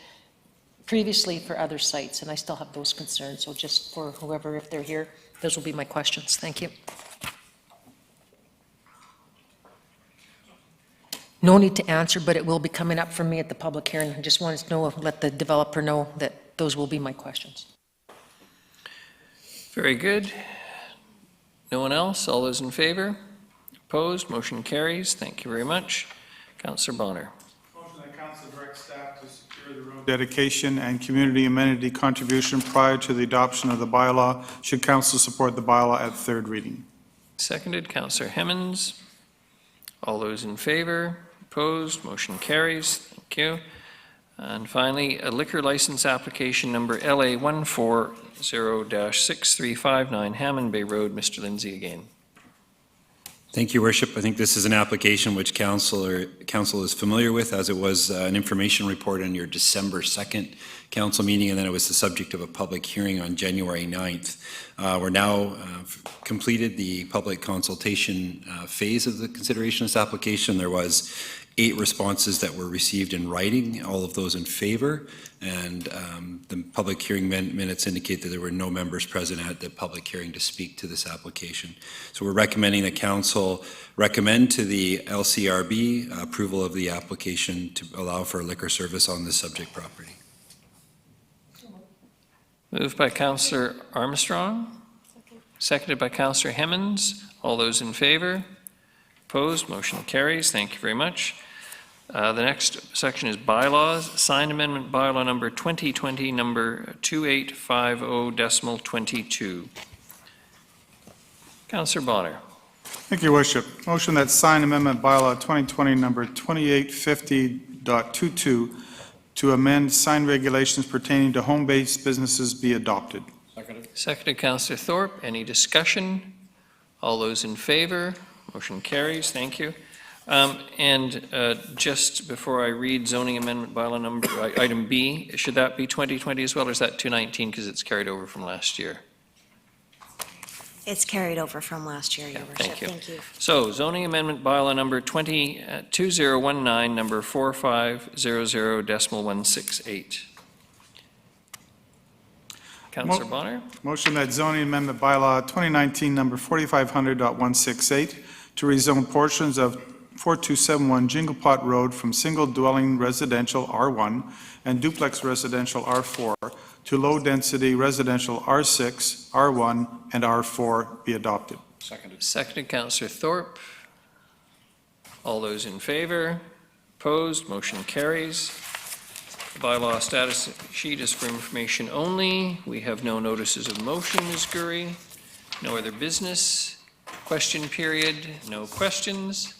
previously for other sites, and I still have those concerns. So just for whoever, if they're here, those will be my questions. Thank you. No need to answer, but it will be coming up for me at the public hearing. I just wanted to know, let the developer know that those will be my questions. Very good. No one else? All those in favor? Opposed? Motion carries. Thank you very much. Councillor Bonner. Motion that council direct staff to secure the road dedication and community amenity contribution prior to the adoption of the bylaw. Should council support the bylaw at third reading? Seconded, Councillor Hemmens. All those in favor? Opposed? Motion carries. Thank you. And finally, a liquor license application number LA 140-6359 Hammond Bay Road. Mr. Lindsay again. Thank you, Worship. I think this is an application which council is familiar with, as it was an information report on your December 2nd council meeting, and then it was the subject of a public hearing on January 9th. We're now completed the public consultation phase of the consideration of this application. There was 8 responses that were received in writing, all of those in favor, and the public hearing minutes indicate that there were no members present at the public hearing to speak to this application. So we're recommending that council recommend to the LCRB approval of the application to allow for liquor service on the subject property. Moved by Councillor Armstrong, seconded by Councillor Hemmens. All those in favor? Opposed? Motion carries. Thank you very much. The next section is bylaws. Sign amendment bylaw number 2020, number 2850.22. Councillor Bonner. Thank you, Worship. Motion that sign amendment bylaw 2020 number 2850.22 to amend sign regulations pertaining to home-based businesses be adopted. Seconded, Councillor Thorpe. Any discussion? All those in favor? Motion carries. Thank you. Just before I read zoning amendment bylaw number, item B, should that be 2020 as well, or is that 219 because it's carried over from last year? It's carried over from last year, Your Worship. Thank you. Thank you. So zoning amendment bylaw number 2019, number 4500.168. Councillor Bonner. Motion that zoning amendment bylaw 2019 number 4500.168 to rezone portions of 4271 Jingle Pot Road from single dwelling residential R1 and duplex residential R4 to low density residential R6, R1, and R4 be adopted. Seconded, Councillor Thorpe. All those in favor? Opposed? Motion carries. The bylaw status sheet is for information only. We have no notices of motion, Ms. Gurry. No other business. Question period. No questions.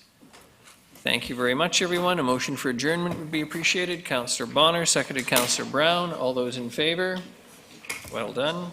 Thank you very much, everyone. A motion for adjournment would be appreciated. Councillor Bonner, seconded Councillor Brown. All those in favor? Well done.